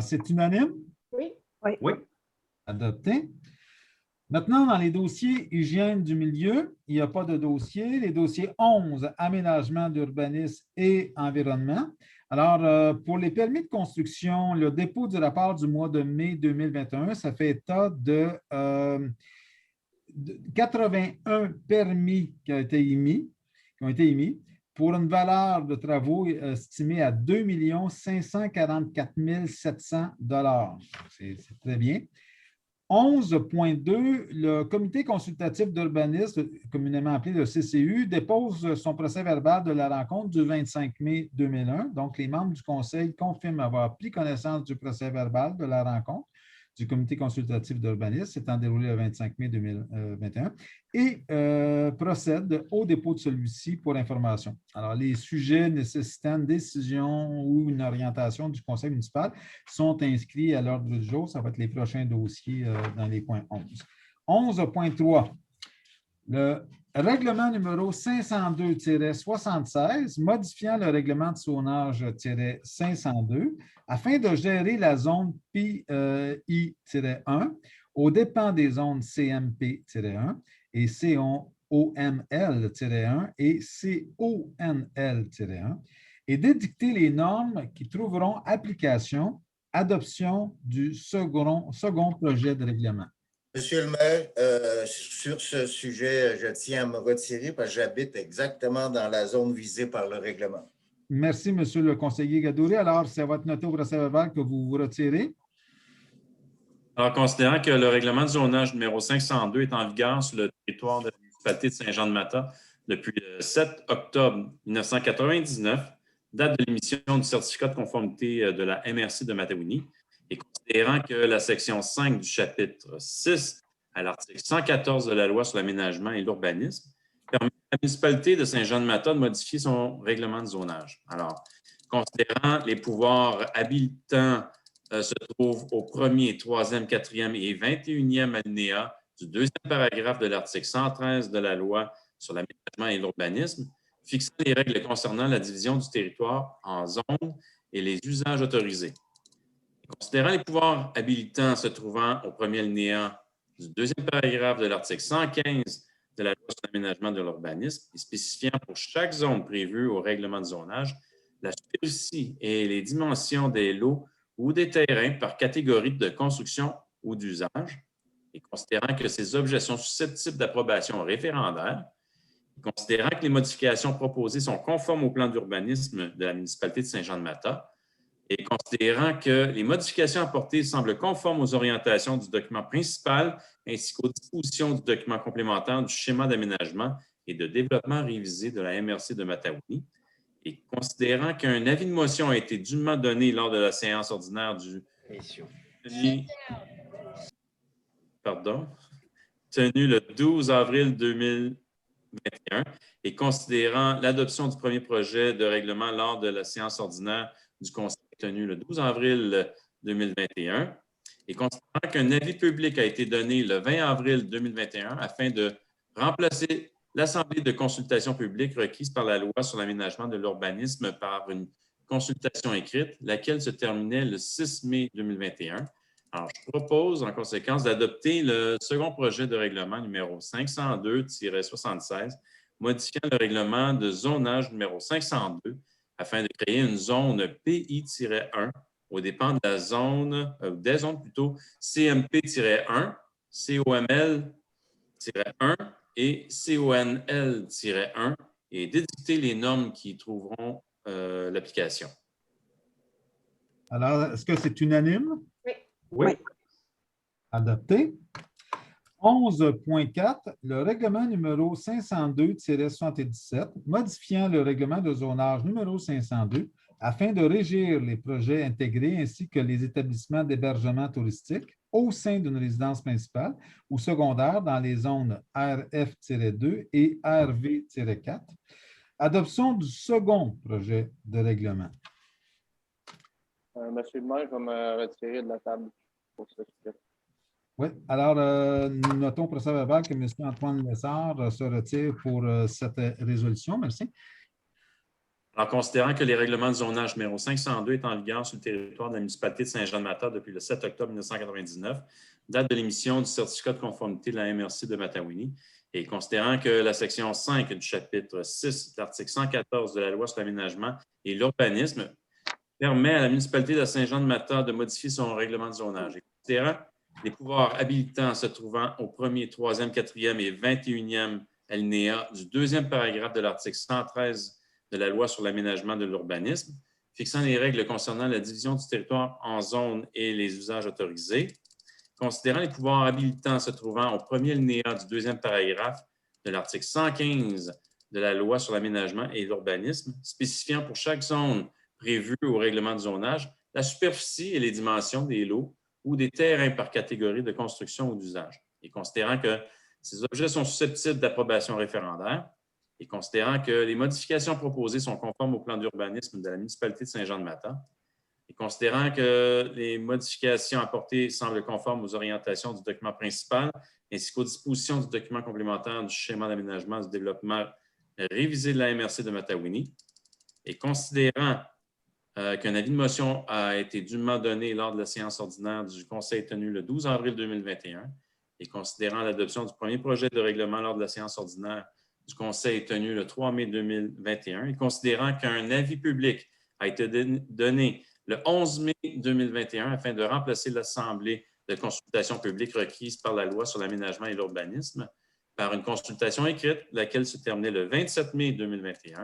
C'est unanime? Oui. Oui. Adopté. Maintenant, dans les dossiers hygiène du milieu, il n'y a pas de dossier. Les dossiers 11, aménagement d'urbanisme et environnement. Alors, pour les permis de construction, le dépôt du rapport du mois de mai 2021, ça fait état de 81 permis qui ont été émis pour une valeur de travaux estimée à 2 544 700 $. C'est très bien. 11.2, le comité consultatif d'urbanisme, communément appelé le CCU, dépose son procès-verbal de la rencontre du 25 mai 2001. Donc, les membres du conseil confirment avoir pris connaissance du procès-verbal de la rencontre du comité consultatif d'urbanisme s'étant déroulé le 25 mai 2021 et procèdent au dépôt de celui-ci pour information. Alors, les sujets nécessitant une décision ou une orientation du conseil municipal sont inscrits à l'ordre du jour. Ça va être les prochains dossiers dans les points 11. 11.3. Le règlement numéro 502-76, modifiant le règlement de zonage-502 afin de gérer la zone PI-1 aux dépens des zones CMP-1 et COML-1 et CONL-1 et d'édicter les normes qui trouveront application, adoption du second projet de règlement. Monsieur le maire, sur ce sujet, je tiens à me retirer parce que j'habite exactement dans la zone visée par le règlement. Merci, monsieur le conseiller Gadouri. Alors, ça va être noté au procès-verbal que vous vous retirez. Alors, considérant que le règlement de zonage numéro 502 est en vigueur sur le territoire de la municipalité de Saint-Jean-de-Matha depuis le 7 octobre 1999, date de l'émission du certificat de conformité de la MRC de Matawini, et considérant que la section 5 du chapitre 6 à l'article 114 de la loi sur l'aménagement et l'urbanisme permet à la municipalité de Saint-Jean-de-Matha de modifier son règlement de zonage. Alors, considérant les pouvoirs habilitants se trouvent au 1er, 3e, 4e et 21e alinéa du 2e paragraphe de l'article 113 de la loi sur l'aménagement et l'urbanisme, fixant les règles concernant la division du territoire en zones et les usages autorisés. Considérant les pouvoirs habilitants se trouvant au 1er alinéa du 2e paragraphe de l'article 115 de la loi sur l'aménagement de l'urbanisme et spécifiant pour chaque zone prévue au règlement de zonage la superficie et les dimensions des lots ou des terrains par catégorie de construction ou d'usage, et considérant que ces objets sont susceptibles d'approbation référendaire, considérant que les modifications proposées sont conformes au plan d'urbanisme de la municipalité de Saint-Jean-de-Matha, et considérant que les modifications apportées semblent conformes aux orientations du document principal ainsi qu'aux dispositions du document complémentaire du schéma d'aménagement et de développement révisé de la MRC de Matawini, et considérant qu'un avis de motion a été dûment donné lors de la séance ordinaire tenue le 12 avril 2021, et considérant l'adoption du premier projet de règlement lors de la séance ordinaire du Conseil tenue le 12 avril 2021, et considérant qu'un avis public a été donné le 20 avril 2021 afin de remplacer l'Assemblée de consultation publique requise par la loi sur l'aménagement de l'urbanisme par une consultation écrite, laquelle se terminait le 6 mai 2021. Alors, je propose en conséquence d'adopter le second projet de règlement numéro 502-76, modifiant le règlement de zonage numéro 502 afin de créer une zone PI-1 aux dépens de la zone, des zones plutôt CMP-1, COML CONL-1 et CONL-1 et d'édicter les normes qui trouveront l'application. Alors, est-ce que c'est unanime? Oui. Oui. Adopté. 11.4, le règlement numéro 502-77, modifiant le règlement de zonage numéro 502 afin de régir les projets intégrés ainsi que les établissements d'hébergement touristique au sein d'une résidence principale ou secondaire dans les zones RF-2 et RV-4. Adoption du second projet de règlement. Monsieur le maire, je vais me retirer de la table pour ce sujet. Oui, alors nous notons au procès-verbal que M. Antoine Lessard se retire pour cette résolution. Merci. En considérant que les règlements de zonage numéro 502 est en vigueur sur le territoire de la municipalité de Saint-Jean-de-Mata depuis le 7 octobre 1999, date de l'émission du certificat de conformité de la MRC de Matawini, et considérant que la section 5 du chapitre 6 de l'article 114 de la loi sur l'aménagement et l'urbanisme permet à la municipalité de Saint-Jean-de-Mata de modifier son règlement de zonage. Et considérant les pouvoirs habilitants se trouvant au 1er, 3e, 4e et 21e alinéa du 2e paragraphe de l'article 113 de la loi sur l'aménagement de l'urbanisme, fixant les règles concernant la division du territoire en zones et les usages autorisés, considérant les pouvoirs habilitants se trouvant au 1er alinéa du 2e paragraphe de l'article 115 de la loi sur l'aménagement et l'urbanisme, spécifiant pour chaque zone prévue au règlement de zonage la superficie et les dimensions des lots ou des terrains par catégorie de construction ou d'usage. Et considérant que ces objets sont susceptibles d'approbation référendaire et considérant que les modifications proposées sont conformes au plan d'urbanisme de la municipalité de Saint-Jean-de-Mata et considérant que les modifications apportées semblent conformes aux orientations du document principal ainsi qu'aux dispositions du document complémentaire du schéma d'aménagement du développement révisé de la MRC de Matawini et considérant qu'un avis de motion a été dûment donné lors de la séance ordinaire du Conseil tenue le 12 avril 2021 et considérant l'adoption du premier projet de règlement lors de la séance ordinaire du Conseil tenue le 3 mai 2021 et considérant qu'un avis public a été donné le 11 mai 2021 afin de remplacer l'Assemblée de consultation publique requise par la loi sur l'aménagement et l'urbanisme par une consultation écrite, laquelle se terminait le 27 mai 2021.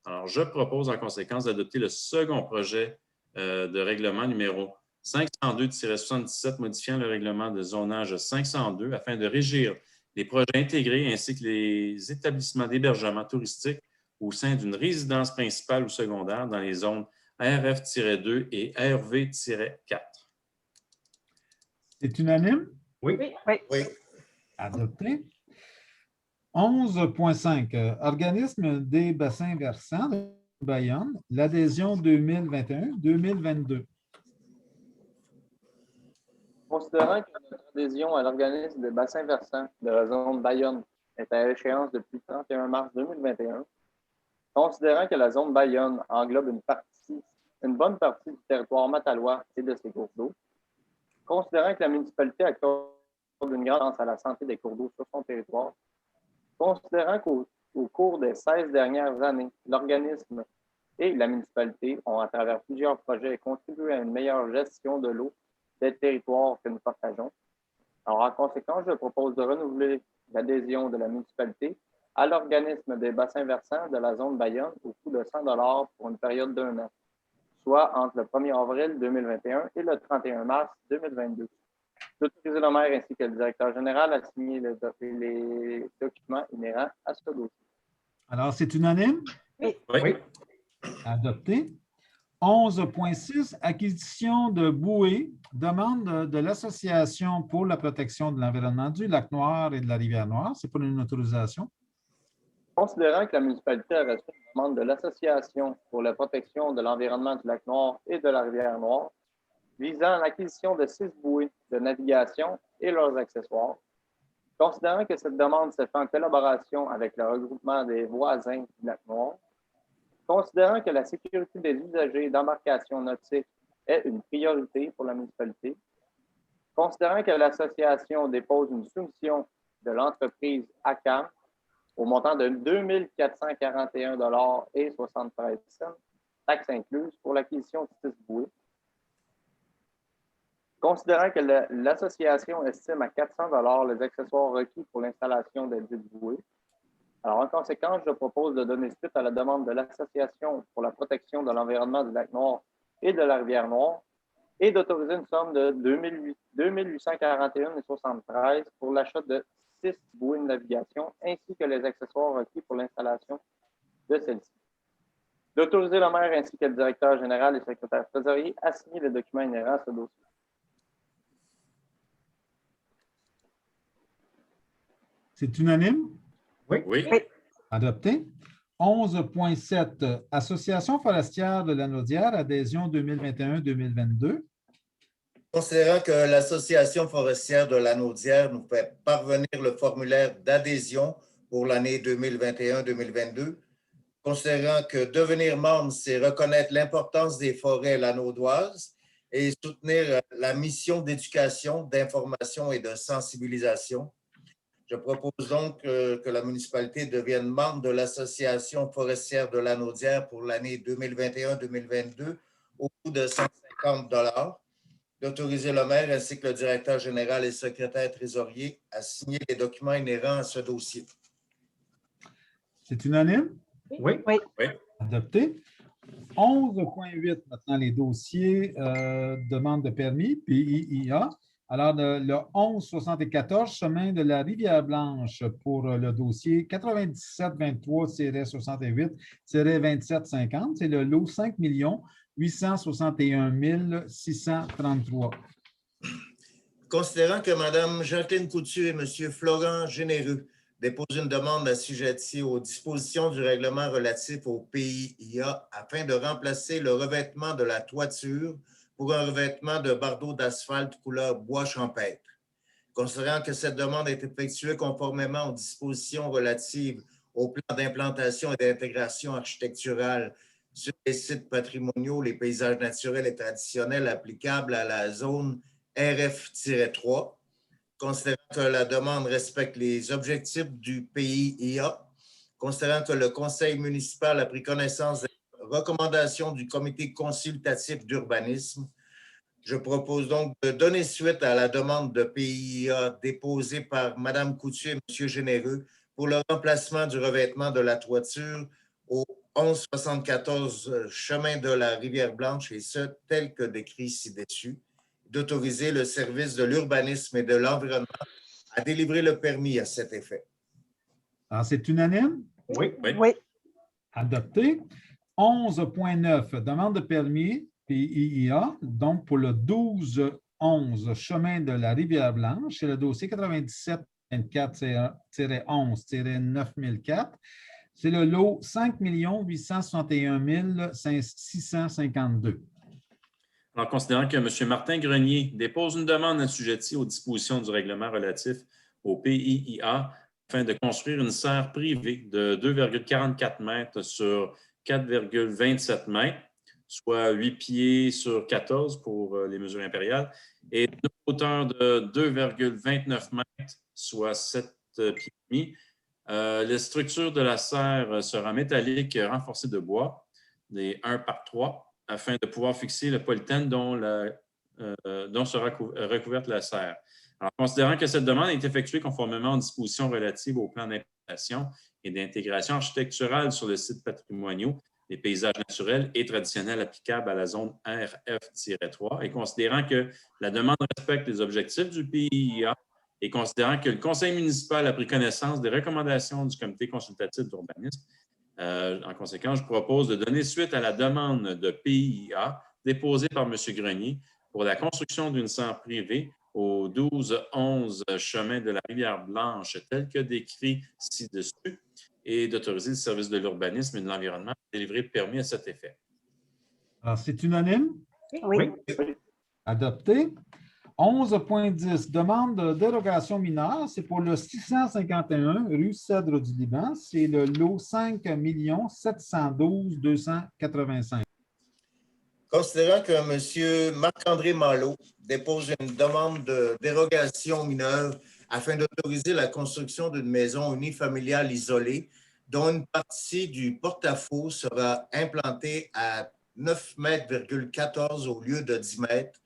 Alors, je propose en conséquence d'adopter le second projet de règlement numéro 502-77 modifiant le règlement de zonage 502 afin de régir les projets intégrés ainsi que les établissements d'hébergement touristique au sein d'une résidence principale ou secondaire dans les zones RF-2 et RV-4. C'est unanime? Oui. Oui. Adopté. 11.5, organisme des bassins versants de Bayonne, l'adhésion 2021-2022. Considérant que notre adhésion à l'organisme des bassins versants de la zone Bayonne est à échéance depuis le 31 mars 2021, considérant que la zone Bayonne englobe une bonne partie du territoire matalois et de ses cours d'eau, considérant que la municipalité accorde une grande importance à la santé des cours d'eau sur son territoire, considérant qu'au cours des 16 dernières années, l'organisme et la municipalité ont, à travers plusieurs projets, contribué à une meilleure gestion de l'eau des territoires que nous partageons. Alors, en conséquence, je propose de renouveler l'adhésion de la municipalité à l'organisme des bassins versants de la zone Bayonne au coût de 100 $ pour une période d'1 an, soit entre le 1er avril 2021 et le 31 mars 2022. J'autorise le maire ainsi que le directeur général à signer les documents inhérents à ce dossier. Alors, c'est unanime? Oui. Adopté. 11.6, acquisition de bouées, demande de l'Association pour la protection de l'environnement du Lac-Noir et de la Rivière-Noire. C'est pour une autorisation. Considérant que la municipalité a reçu une demande de l'Association pour la protection de l'environnement du Lac-Noir et de la Rivière-Noire visant l'acquisition de 6 bouées de navigation et leurs accessoires, considérant que cette demande se fait en collaboration avec le regroupement des voisins du Lac-Noir, considérant que la sécurité des usagers d'embarcations nautiques est une priorité pour la municipalité, considérant que l'association dépose une soumission de l'entreprise ACAM au montant de 2 441 $ et 73 cents, taxes incluses, pour l'acquisition de 6 bouées, Considérant que l'association estime à 400 $ les accessoires requis pour l'installation de dites bouées, alors en conséquence, je propose de donner suite à la demande de l'Association pour la protection de l'environnement du Lac-Noir et de la Rivière-Noire et d'autoriser une somme de 2 841,73 $ pour l'achat de 6 bouées de navigation ainsi que les accessoires requis pour l'installation de celles-ci. D'autoriser le maire ainsi que le directeur général et secrétaire trésorier à signer les documents inhérents à ce dossier. C'est unanime? Oui. Adopté. 11.7, Association forestière de la Naudière, adhésion 2021-2022. Considérant que l'Association forestière de la Naudière nous fait parvenir le formulaire d'adhésion pour l'année 2021-2022, considérant que devenir membre, c'est reconnaître l'importance des forêts lanaudoises et soutenir la mission d'éducation, d'information et de sensibilisation. Je propose donc que la municipalité devienne membre de l'Association forestière de la Naudière pour l'année 2021-2022 au coût de 150 $, d'autoriser le maire ainsi que le directeur général et secrétaire trésorier à signer les documents inhérents à ce dossier. C'est unanime? Oui. Adopté. 11.8, maintenant les dossiers, demande de permis, PIIA. Alors, le 1174, chemin de la Rivière-Blanche pour le dossier 9723-68-2750, c'est le lot 5 861 633. Considérant que Mme Jacqueline Coutu et M. Florent Généreux déposent une demande assujettie aux dispositions du règlement relatif au PIIA afin de remplacer le revêtement de la toiture pour un revêtement de bardeaux d'asphalte couleur bois champêtre. Considérant que cette demande est effectuée conformément aux dispositions relatives au plan d'implantation et d'intégration architecturale sur les sites patrimoniaux, les paysages naturels et traditionnels applicables à la zone RF-3, considérant que la demande respecte les objectifs du PIIA, considérant que le conseil municipal a pris connaissance des recommandations du comité consultatif d'urbanisme, je propose donc de donner suite à la demande de PIIA déposée par Mme Coutu et M. Généreux pour le remplacement du revêtement de la toiture au 1174 chemin de la Rivière-Blanche, et ce, tel que décrit ci-dessus, d'autoriser le service de l'urbanisme et de l'environnement à délivrer le permis à cet effet. Alors, c'est unanime? Oui. Adopté. 11.9, demande de permis, PIIA, donc pour le 1211 chemin de la Rivière-Blanche, c'est le dossier 9724-11-9004. C'est le lot 5 861 652. Alors, considérant que M. Martin Grenier dépose une demande assujettie aux dispositions du règlement relatif au PIIA afin de construire une serre privée de 2,44 mètres sur 4,27 mètres, soit 8 pieds sur 14 pour les mesures impériales, et d'une hauteur de 2,29 mètres, soit 7 pieds et demi. La structure de la serre sera métallique renforcée de bois, des 1 par 3, afin de pouvoir fixer le polythène dont sera recouverte la serre. Alors, considérant que cette demande est effectuée conformément aux dispositions relatives au plan d'implantation et d'intégration architecturale sur le site patrimoniaux, les paysages naturels et traditionnels applicables à la zone RF-3, et considérant que la demande respecte les objectifs du PIIA et considérant que le conseil municipal a pris connaissance des recommandations du comité consultatif d'urbanisme, en conséquence, je propose de donner suite à la demande de PIIA déposée par M. Grenier pour la construction d'une serre privée au 1211 chemin de la Rivière-Blanche, tel que décrit ci-dessus, et d'autoriser le service de l'urbanisme et de l'environnement à délivrer le permis à cet effet. Alors, c'est unanime? Oui. Adopté. 11.10, demande de dérogation mineure, c'est pour le 651 rue Cèdre du Liban, c'est le lot 5 712 285. Considérant que M. Marc-André Malo dépose une demande de dérogation mineure afin d'autoriser la construction d'une maison unifamiliale isolée dont une partie du porte-à-faux sera implantée à 9,14 m au lieu de 10 mètres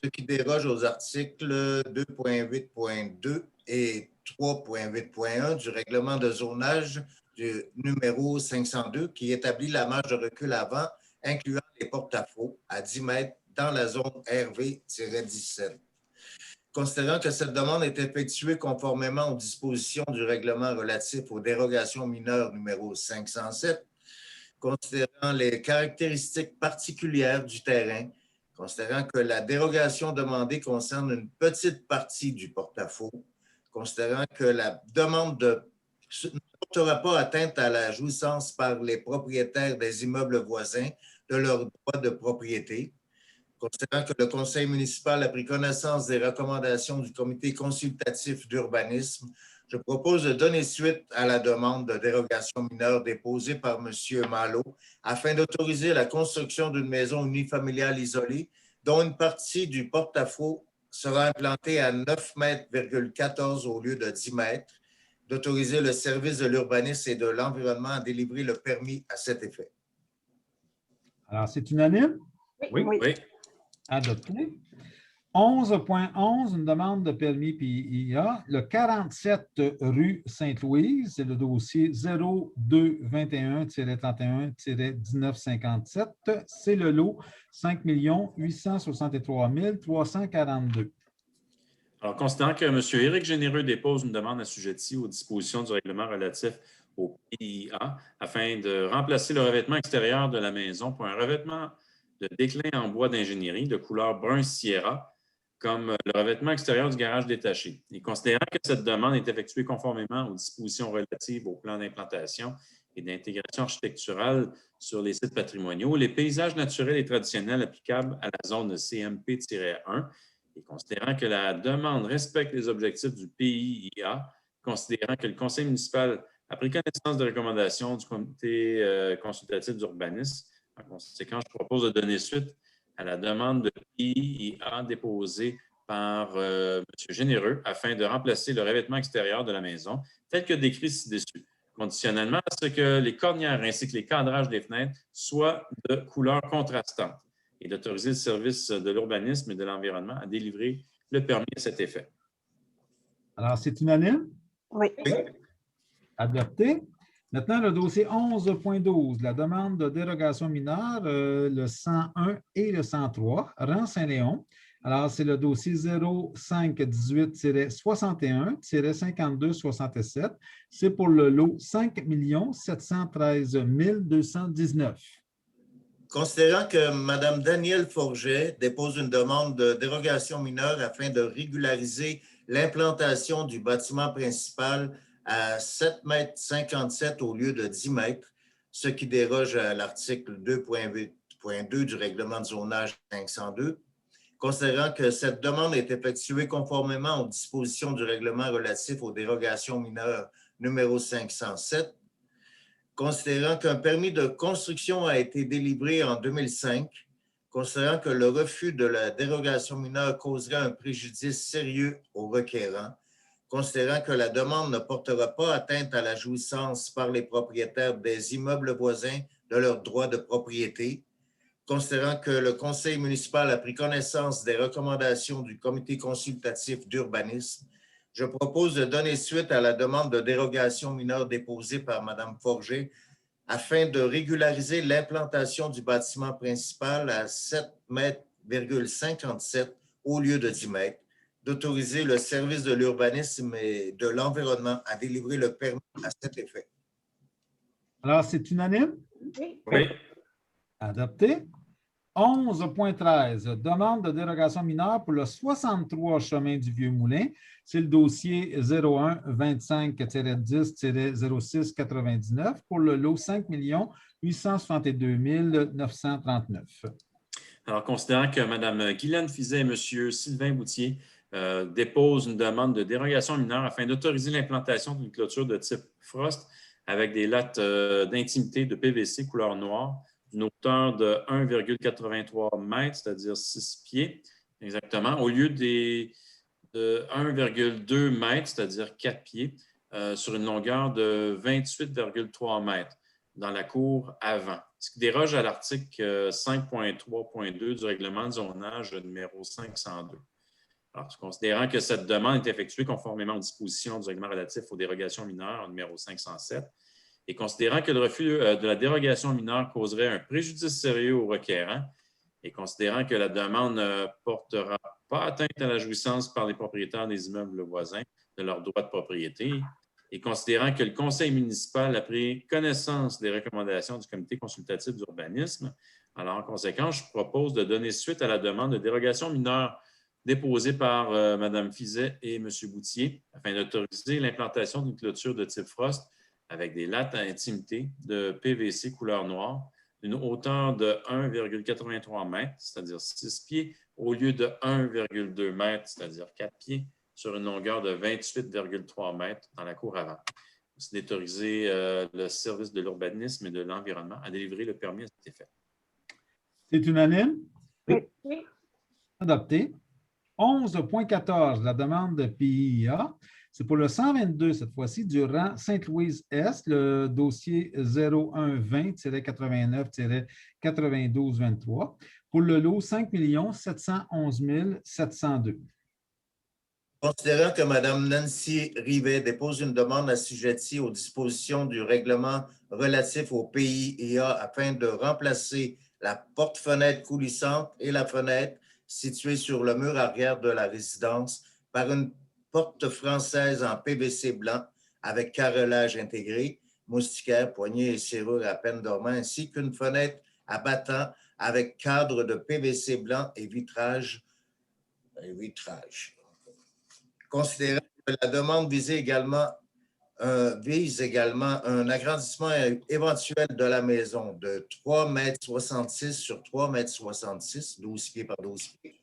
ce qui déroge aux articles 2.8.2 et 3.8.1 du règlement de zonage du numéro 502 qui établit la marge de recul avant, incluant les porte-à-faux, à 10 mètres dans la zone RV-17. Considérant que cette demande est effectuée conformément aux dispositions du règlement relatif aux dérogations mineures numéro 507, considérant les caractéristiques particulières du terrain, considérant que la dérogation demandée concerne une petite partie du porte-à-faux, considérant que la demande ne portera pas atteinte à la jouissance par les propriétaires des immeubles voisins de leurs droits de propriété, considérant que le conseil municipal a pris connaissance des recommandations du comité consultatif d'urbanisme, je propose de donner suite à la demande de dérogation mineure déposée par M. Malo afin d'autoriser la construction d'une maison unifamiliale isolée dont une partie du porte-à-faux sera implantée à 9,14 m au lieu de 10 mètres, d'autoriser le service de l'urbanisme et de l'environnement à délivrer le permis à cet effet. Alors, c'est unanime? Oui. Oui. Adopté. 11.11, une demande de permis PIA. Le 47 rue Sainte-Louise, c'est le dossier 0221-31-1957. C'est le lot 5 863 342. Alors, considérant que M. Éric Généreux dépose une demande assujettie aux dispositions du règlement relatif au PIA afin de remplacer le revêtement extérieur de la maison pour un revêtement de déclin en bois d'ingénierie de couleur brun Sierra, comme le revêtement extérieur du garage détaché. Et considérant que cette demande est effectuée conformément aux dispositions relatives au plan d'implantation et d'intégration architecturale sur les sites patrimoniaux, les paysages naturels et traditionnels applicables à la zone CMP-1, et considérant que la demande respecte les objectifs du PIA, considérant que le conseil municipal a pris connaissance des recommandations du comité consultatif d'urbanisme, en conséquence, je propose de donner suite à la demande de PIA déposée par M. Généreux afin de remplacer le revêtement extérieur de la maison tel que décrit ci-dessus, conditionnellement à ce que les cornières ainsi que les cadrages des fenêtres soient de couleur contrastante et d'autoriser le service de l'urbanisme et de l'environnement à délivrer le permis à cet effet. Alors, c'est unanime? Oui. Adopté. Maintenant, le dossier 11.12, la demande de dérogation mineure, le 101 et le 103, rang Saint-Léon. Alors, c'est le dossier 0518-61-5267. C'est pour le lot 5 713 219. Considérant que Mme Danielle Forget dépose une demande de dérogation mineure afin de régulariser l'implantation du bâtiment principal à 7,57 m au lieu de 10 mètres, ce qui déroge à l'article 2.8.2 du règlement de zonage 502. Considérant que cette demande est effectuée conformément aux dispositions du règlement relatif aux dérogations mineures numéro 507, considérant qu'un permis de construction a été délivré en 2005, considérant que le refus de la dérogation mineure causerait un préjudice sérieux au requérant, considérant que la demande ne portera pas atteinte à la jouissance par les propriétaires des immeubles voisins de leurs droits de propriété, considérant que le conseil municipal a pris connaissance des recommandations du comité consultatif d'urbanisme, je propose de donner suite à la demande de dérogation mineure déposée par Mme Forget afin de régulariser l'implantation du bâtiment principal à 7,57 m au lieu de 10 mètres, d'autoriser le service de l'urbanisme et de l'environnement à délivrer le permis à cet effet. Alors, c'est unanime? Oui. Oui. Adopté. 11.13, demande de dérogation mineure pour le 63 chemin du Vieux-Moulin. C'est le dossier 01-25-10-06-99 pour le lot 5 862 939. Alors, considérant que Mme Guylaine Fizet et M. Sylvain Boutier déposent une demande de dérogation mineure afin d'autoriser l'implantation d'une clôture de type Frost avec des lattes d'intimité de PVC couleur noire d'une hauteur de 1,83 m, c'est-à-dire 6 pieds exactement, au lieu de 1,2 m, c'est-à-dire 4 pieds, sur une longueur de 28,3 m. dans la cour avant, ce qui déroge à l'article 5.3.2 du règlement de zonage numéro 502. Alors, considérant que cette demande est effectuée conformément aux dispositions du règlement relatif aux dérogations mineures numéro 507 et considérant que le refus de la dérogation mineure causerait un préjudice sérieux au requérant et considérant que la demande ne portera pas atteinte à la jouissance par les propriétaires des immeubles voisins de leur droit de propriété et considérant que le conseil municipal a pris connaissance des recommandations du comité consultatif d'urbanisme, alors en conséquence, je propose de donner suite à la demande de dérogation mineure déposée par Mme Fizet et M. Boutier afin d'autoriser l'implantation d'une clôture de type Frost avec des lattes à intimité de PVC couleur noire d'une hauteur de 1,83 m, c'est-à-dire 6 pieds, au lieu de 1,2 m, c'est-à-dire 4 pieds, sur une longueur de 28,3 m dans la cour avant. C'est d'autoriser le service de l'urbanisme et de l'environnement à délivrer le permis à cet effet. C'est unanime? Oui. Adopté. 11.14, la demande de PIA. C'est pour le 122, cette fois-ci, du rang Sainte-Louise-Est, le dossier 0120-89-9223, pour le lot 5 711 702. Considérant que Mme Nancy Rivet dépose une demande assujettie aux dispositions du règlement relatif au PIA afin de remplacer la porte-fenêtre coulissante et la fenêtre située sur le mur arrière de la résidence par une porte française en PVC blanc avec carrelage intégré, moustiquaire, poignée et serrure à peine dormant, ainsi qu'une fenêtre à battant avec cadre de PVC blanc et vitrage. Considérant que la demande vise également un agrandissement éventuel de la maison de 3,66 m sur 3,66 m, 12 pieds par 12 pieds.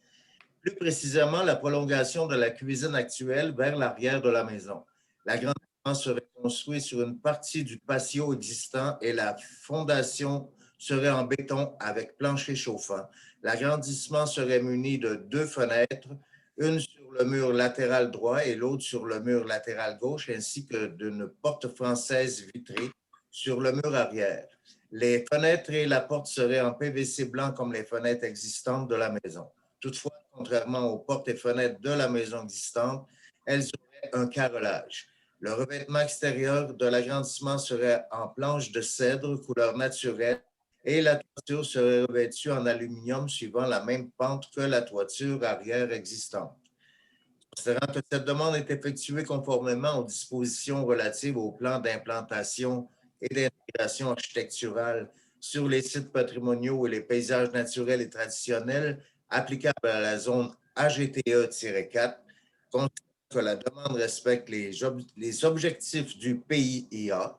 Plus précisément, la prolongation de la cuisine actuelle vers l'arrière de la maison. L'agrandissement serait construit sur une partie du patio existant et la fondation serait en béton avec plancher chauffant. L'agrandissement serait muni de 2 fenêtres, une sur le mur latéral droit et l'autre sur le mur latéral gauche, ainsi que d'une porte française vitrée sur le mur arrière. Les fenêtres et la porte seraient en PVC blanc comme les fenêtres existantes de la maison. Toutefois, contrairement aux portes et fenêtres de la maison existante, elles auraient un carrelage. Le revêtement extérieur de l'agrandissement serait en planche de cèdre couleur naturelle et la toiture serait revêtue en aluminium suivant la même pente que la toiture arrière existante. Considérant que cette demande est effectuée conformément aux dispositions relatives au plan d'implantation et d'intégration architecturale sur les sites patrimoniaux et les paysages naturels et traditionnels applicables à la zone AGTE-4, considérant que la demande respecte les objectifs du PIA,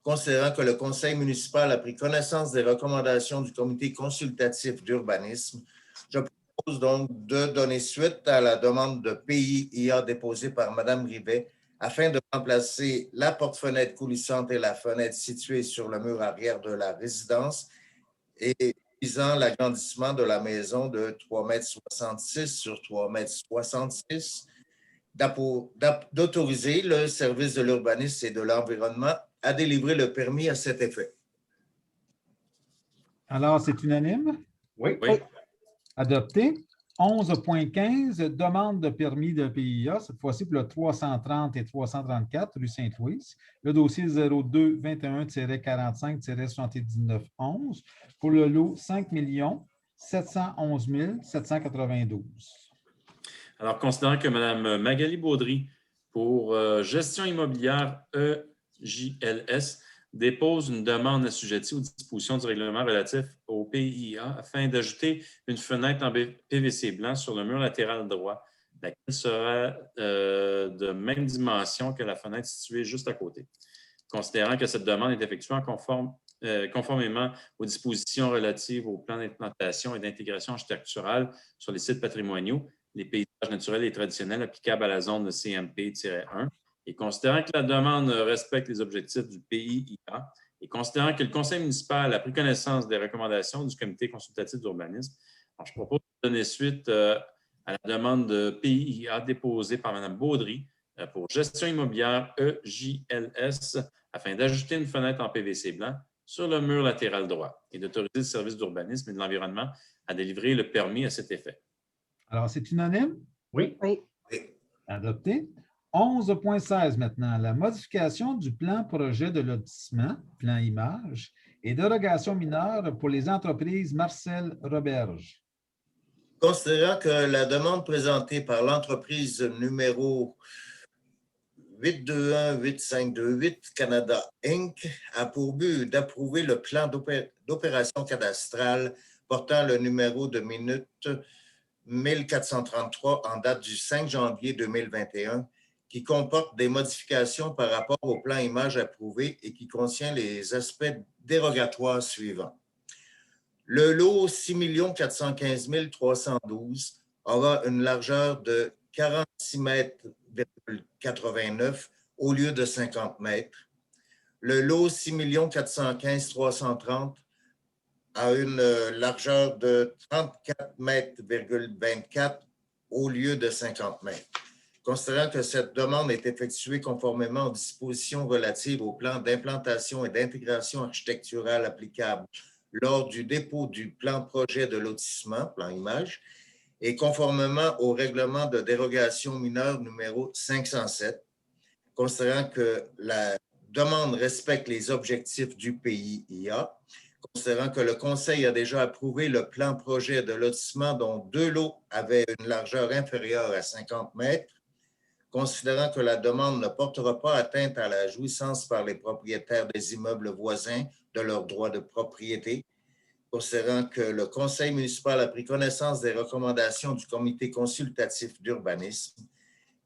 considérant que le conseil municipal a pris connaissance des recommandations du comité consultatif d'urbanisme, je propose donc de donner suite à la demande de PIA déposée par Mme Rivet afin de remplacer la porte-fenêtre coulissante et la fenêtre située sur le mur arrière de la résidence et visant l'agrandissement de la maison de 3,66 m sur 3,66 m, d'autoriser le service de l'urbanisme et de l'environnement à délivrer le permis à cet effet. Alors, c'est unanime? Oui. Adopté. 11.15, demande de permis de PIA, cette fois-ci pour le 330 et 334 rue Sainte-Louise, le dossier 02-21-45-7911 pour le lot 5 711 792. Alors, considérant que Mme Magali Baudry, pour gestion immobilière EJLS, dépose une demande assujettie aux dispositions du règlement relatif au PIA afin d'ajouter une fenêtre en PVC blanc sur le mur latéral droit, laquelle sera de même dimension que la fenêtre située juste à côté. Considérant que cette demande est effectuée conformément aux dispositions relatives au plan d'implantation et d'intégration architecturale sur les sites patrimoniaux, les paysages naturels et traditionnels applicables à la zone de CMP-1, et considérant que la demande respecte les objectifs du PIA et considérant que le conseil municipal a pris connaissance des recommandations du comité consultatif d'urbanisme, je propose de donner suite à la demande de PIA déposée par Mme Baudry pour gestion immobilière EJLS afin d'ajouter une fenêtre en PVC blanc sur le mur latéral droit et d'autoriser le service d'urbanisme et de l'environnement à délivrer le permis à cet effet. Alors, c'est unanime? Oui. Oui. Adopté. 11.16 maintenant, la modification du plan projet de lotissement, plan image, et dérogation mineure pour les entreprises Marcel Roberge. Considérant que la demande présentée par l'entreprise numéro 821-8528 Canada Inc. a pour but d'approuver le plan d'opération cadastrale portant le numéro de minute 1433 en date du 5 janvier 2021, qui comporte des modifications par rapport au plan image approuvé et qui contient les aspects dérogatoires suivants. Le lot 6 415 312 aura une largeur de 46,89 mètres au lieu de 50 mètres. Le lot 6 415 330 a une largeur de 34,24 mètres au lieu de 50 mètres. Considérant que cette demande est effectuée conformément aux dispositions relatives au plan d'implantation et d'intégration architecturale applicable lors du dépôt du plan projet de lotissement, plan image, et conformément au règlement de dérogation mineure numéro 507, considérant que la demande respecte les objectifs du PIA, considérant que le Conseil a déjà approuvé le plan projet de lotissement dont 2 lots avaient une largeur inférieure à 50 mètres, considérant que la demande ne portera pas atteinte à la jouissance par les propriétaires des immeubles voisins de leurs droits de propriété, considérant que le Conseil municipal a pris connaissance des recommandations du Comité consultatif d'urbanisme,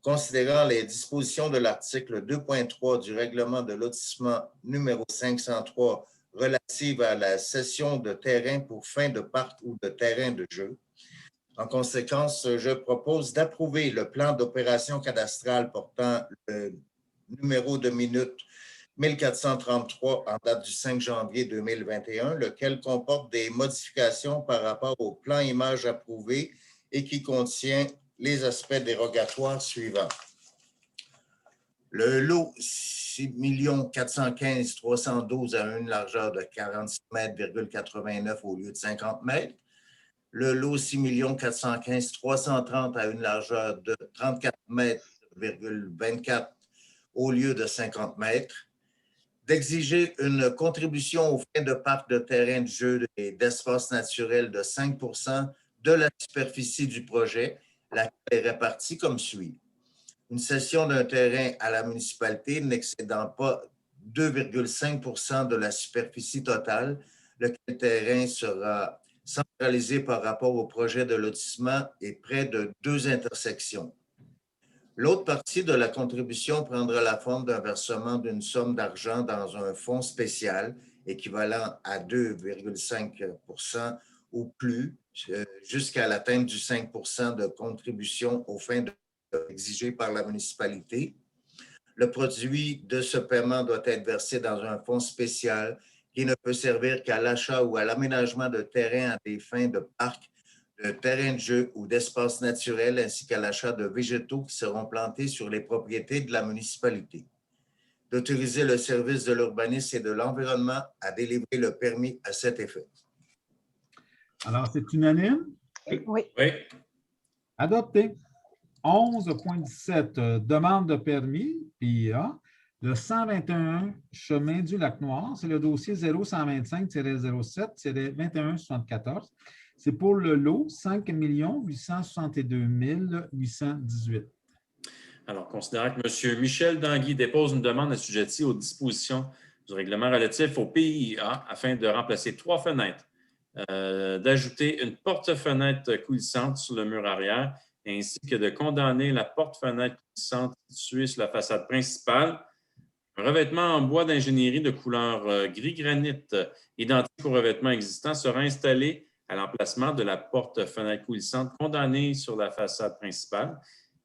considérant les dispositions de l'article 2.3 du règlement de lotissement numéro 503 relative à la cession de terrain pour fin de parc ou de terrain de jeu. En conséquence, je propose d'approuver le plan d'opération cadastrale portant le numéro de minute 1433 en date du 5 janvier 2021, lequel comporte des modifications par rapport au plan image approuvé et qui contient les aspects dérogatoires suivants. Le lot 6 415 312 a une largeur de 46,89 mètres au lieu de 50 mètres. Le lot 6 415 330 a une largeur de 34,24 mètres au lieu de 50 mètres. D'exiger une contribution aux fins de parc de terrain de jeu et d'espace naturel de 5 % de la superficie du projet, laquelle est répartie comme suit. Une cession d'un terrain à la municipalité n'excédant pas 2,5 % de la superficie totale, lequel terrain sera centralisé par rapport au projet de lotissement et près de 2 intersections. L'autre partie de la contribution prendra la forme d'un versement d'une somme d'argent dans un fonds spécial équivalent à 2,5 % ou plus jusqu'à l'atteinte du 5 % de contribution aux fins exigées par la municipalité. Le produit de ce paiement doit être versé dans un fonds spécial qui ne peut servir qu'à l'achat ou à l'aménagement de terrains à des fins de parc, de terrains de jeu ou d'espaces naturels, ainsi qu'à l'achat de végétaux qui seront plantés sur les propriétés de la municipalité. D'autoriser le service de l'urbanisme et de l'environnement à délivrer le permis à cet effet. Alors, c'est unanime? Oui. Oui. Adopté. 11.17, demande de permis, PIA, le 121 chemin du Lac-Noir, c'est le dossier 0125-07-2174. C'est pour le lot 5 862 818. Alors, considérant que M. Michel Danguy dépose une demande assujettie aux dispositions du règlement relatif au PIA afin de remplacer 3 fenêtres, d'ajouter une porte-fenêtre coulissante sur le mur arrière, ainsi que de condamner la porte-fenêtre coulissante située sur la façade principale. Un revêtement en bois d'ingénierie de couleur gris granit, identique au revêtement existant, sera installé à l'emplacement de la porte-fenêtre coulissante condamnée sur la façade principale.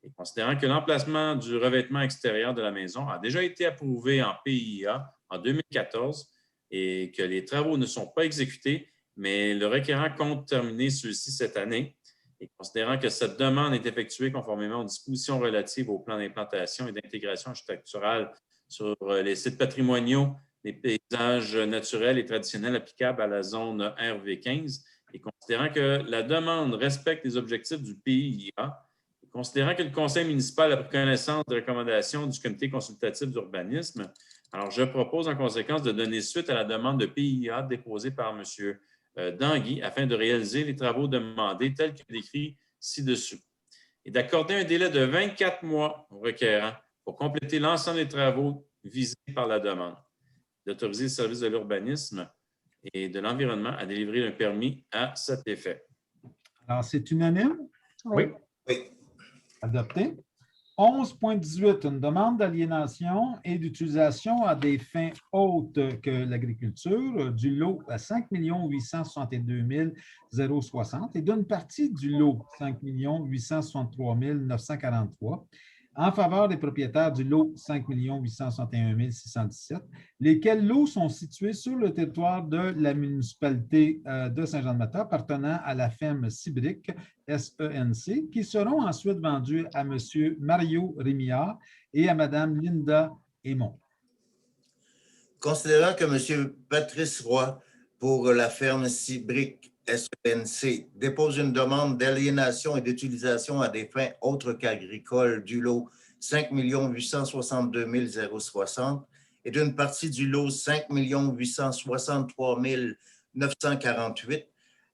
Et considérant que l'emplacement du revêtement extérieur de la maison a déjà été approuvé en PIA en 2014 et que les travaux ne sont pas exécutés, mais le requérant compte terminer ceux-ci cette année, et considérant que cette demande est effectuée conformément aux dispositions relatives au plan d'implantation et d'intégration architecturale sur les sites patrimoniaux les paysages naturels et traditionnels applicables à la zone RV15 et considérant que la demande respecte les objectifs du PIA, considérant que le conseil municipal a pris connaissance des recommandations du comité consultatif d'urbanisme, alors je propose en conséquence de donner suite à la demande de PIA déposée par M. Dangui afin de réaliser les travaux demandés tels que décrits ci-dessus et d'accorder un délai de 24 mois au requérant pour compléter l'ensemble des travaux visés par la demande, d'autoriser le service de l'urbanisme et de l'environnement à délivrer un permis à cet effet. Alors, c'est unanime? Oui. Oui. Adopté. 11.18, une demande d'aliénation et d'utilisation à des fins autres que l'agriculture du lot à 5 862 060 et d'une partie du lot 5 863 943 en faveur des propriétaires du lot 5 861 617, lesquels lots sont situés sur le territoire de la municipalité de Saint-Jean-de-Mata appartenant à la ferme Cibric SENC, qui seront ensuite vendus à M. Mario Rémillard et à Mme Linda Aymon. Considérant que M. Patrice Roy, pour la ferme Cibric SENC, dépose une demande d'aliénation et d'utilisation à des fins autres qu'agricoles du lot 5 862 060 et d'une partie du lot 5 863 948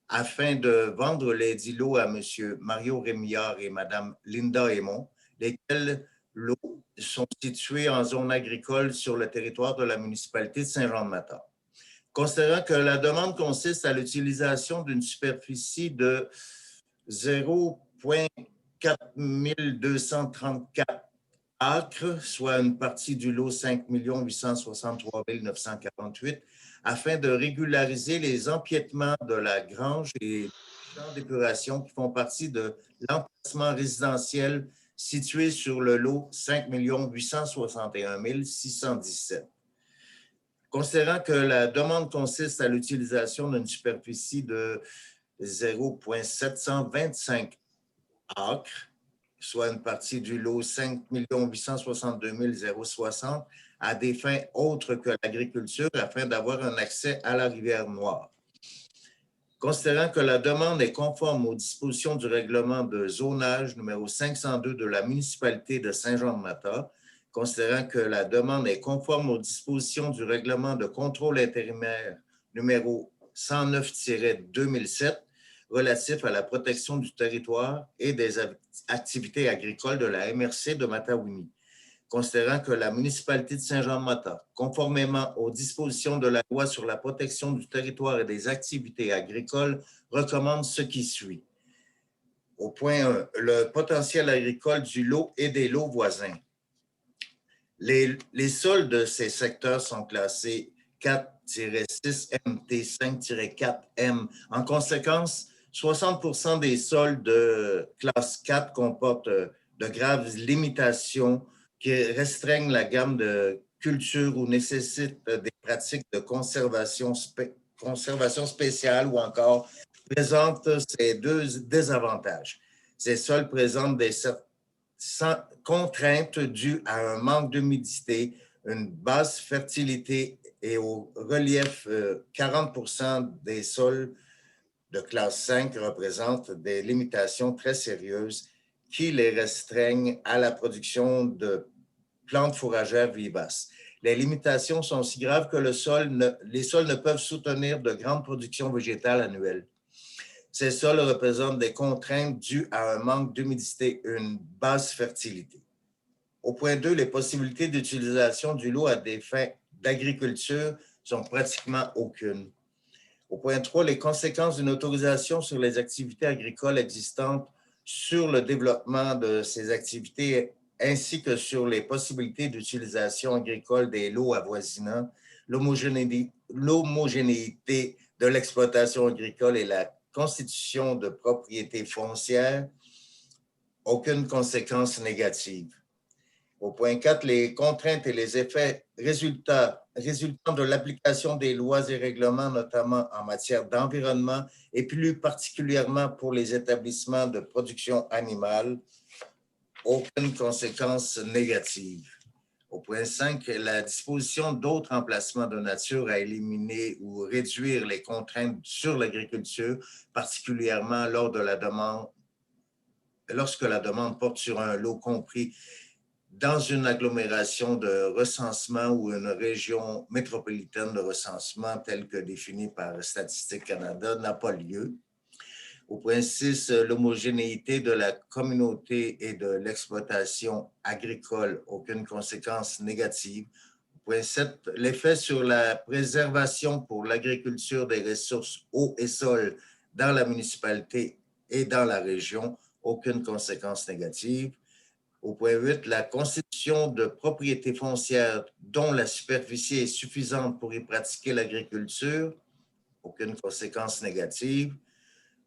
afin de vendre les dix lots à M. Mario Rémillard et Mme Linda Aymon, lesquels lots sont situés en zone agricole sur le territoire de la municipalité de Saint-Jean-de-Mata. Considérant que la demande consiste à l'utilisation d'une superficie de 0,4234 acres, soit une partie du lot 5 863 948, afin de régulariser les empiètements de la grange et des champs d'épuration qui font partie de l'emplacement résidentiel situé sur le lot 5 861 617. Considérant que la demande consiste à l'utilisation d'une superficie de 0,725 acres, soit une partie du lot 5 862 060, à des fins autres que l'agriculture, afin d'avoir un accès à la rivière Noire. Considérant que la demande est conforme aux dispositions du règlement de zonage numéro 502 de la municipalité de Saint-Jean-de-Mata, considérant que la demande est conforme aux dispositions du règlement de contrôle intérimaire numéro 109-2007 relatif à la protection du territoire et des activités agricoles de la MRC de Matawini, considérant que la municipalité de Saint-Jean-de-Mata, conformément aux dispositions de la loi sur la protection du territoire et des activités agricoles, recommande ce qui suit. Au point 1, le potentiel agricole du lot et des lots voisins. Les sols de ces secteurs sont classés 4-6 MT 5-4M. En conséquence, 60% des sols de classe 4 comportent de graves limitations qui restreignent la gamme de cultures ou nécessitent des pratiques de conservation spéciale ou encore présentent ces deux désavantages. Ces sols présentent des contraintes dues à un manque d'humidité, une basse fertilité et au relief, 40% des sols de classe 5 représentent des limitations très sérieuses qui les restreignent à la production de plantes fourragères vivaces. Les limitations sont si graves que les sols ne peuvent soutenir de grandes productions végétales annuelles. Ces sols représentent des contraintes dues à un manque d'humidité, une basse fertilité. Au point 2, les possibilités d'utilisation du lot à des fins d'agriculture sont pratiquement aucunes. Au point 3, les conséquences d'une autorisation sur les activités agricoles existantes sur le développement de ces activités ainsi que sur les possibilités d'utilisation agricole des lots avoisinants, l'homogénéité de l'exploitation agricole et la constitution de propriétés foncières, aucune conséquence négative. Au point 4, les contraintes et les effets résultant de l'application des lois et règlements, notamment en matière d'environnement et plus particulièrement pour les établissements de production animale, aucune conséquence négative. Au point 5, la disposition d'autres emplacements de nature à éliminer ou réduire les contraintes sur l'agriculture, particulièrement lorsque la demande porte sur un lot compris dans une agglomération de recensement ou une région métropolitaine de recensement telle que définie par Statistique Canada n'a pas lieu. Au point 6, l'homogénéité de la communauté et de l'exploitation agricole, aucune conséquence négative. Au point 7, l'effet sur la préservation pour l'agriculture des ressources eau et sol dans la municipalité et dans la région, aucune conséquence négative. Au point 8, la constitution de propriétés foncières dont la superficie est suffisante pour y pratiquer l'agriculture, aucune conséquence négative.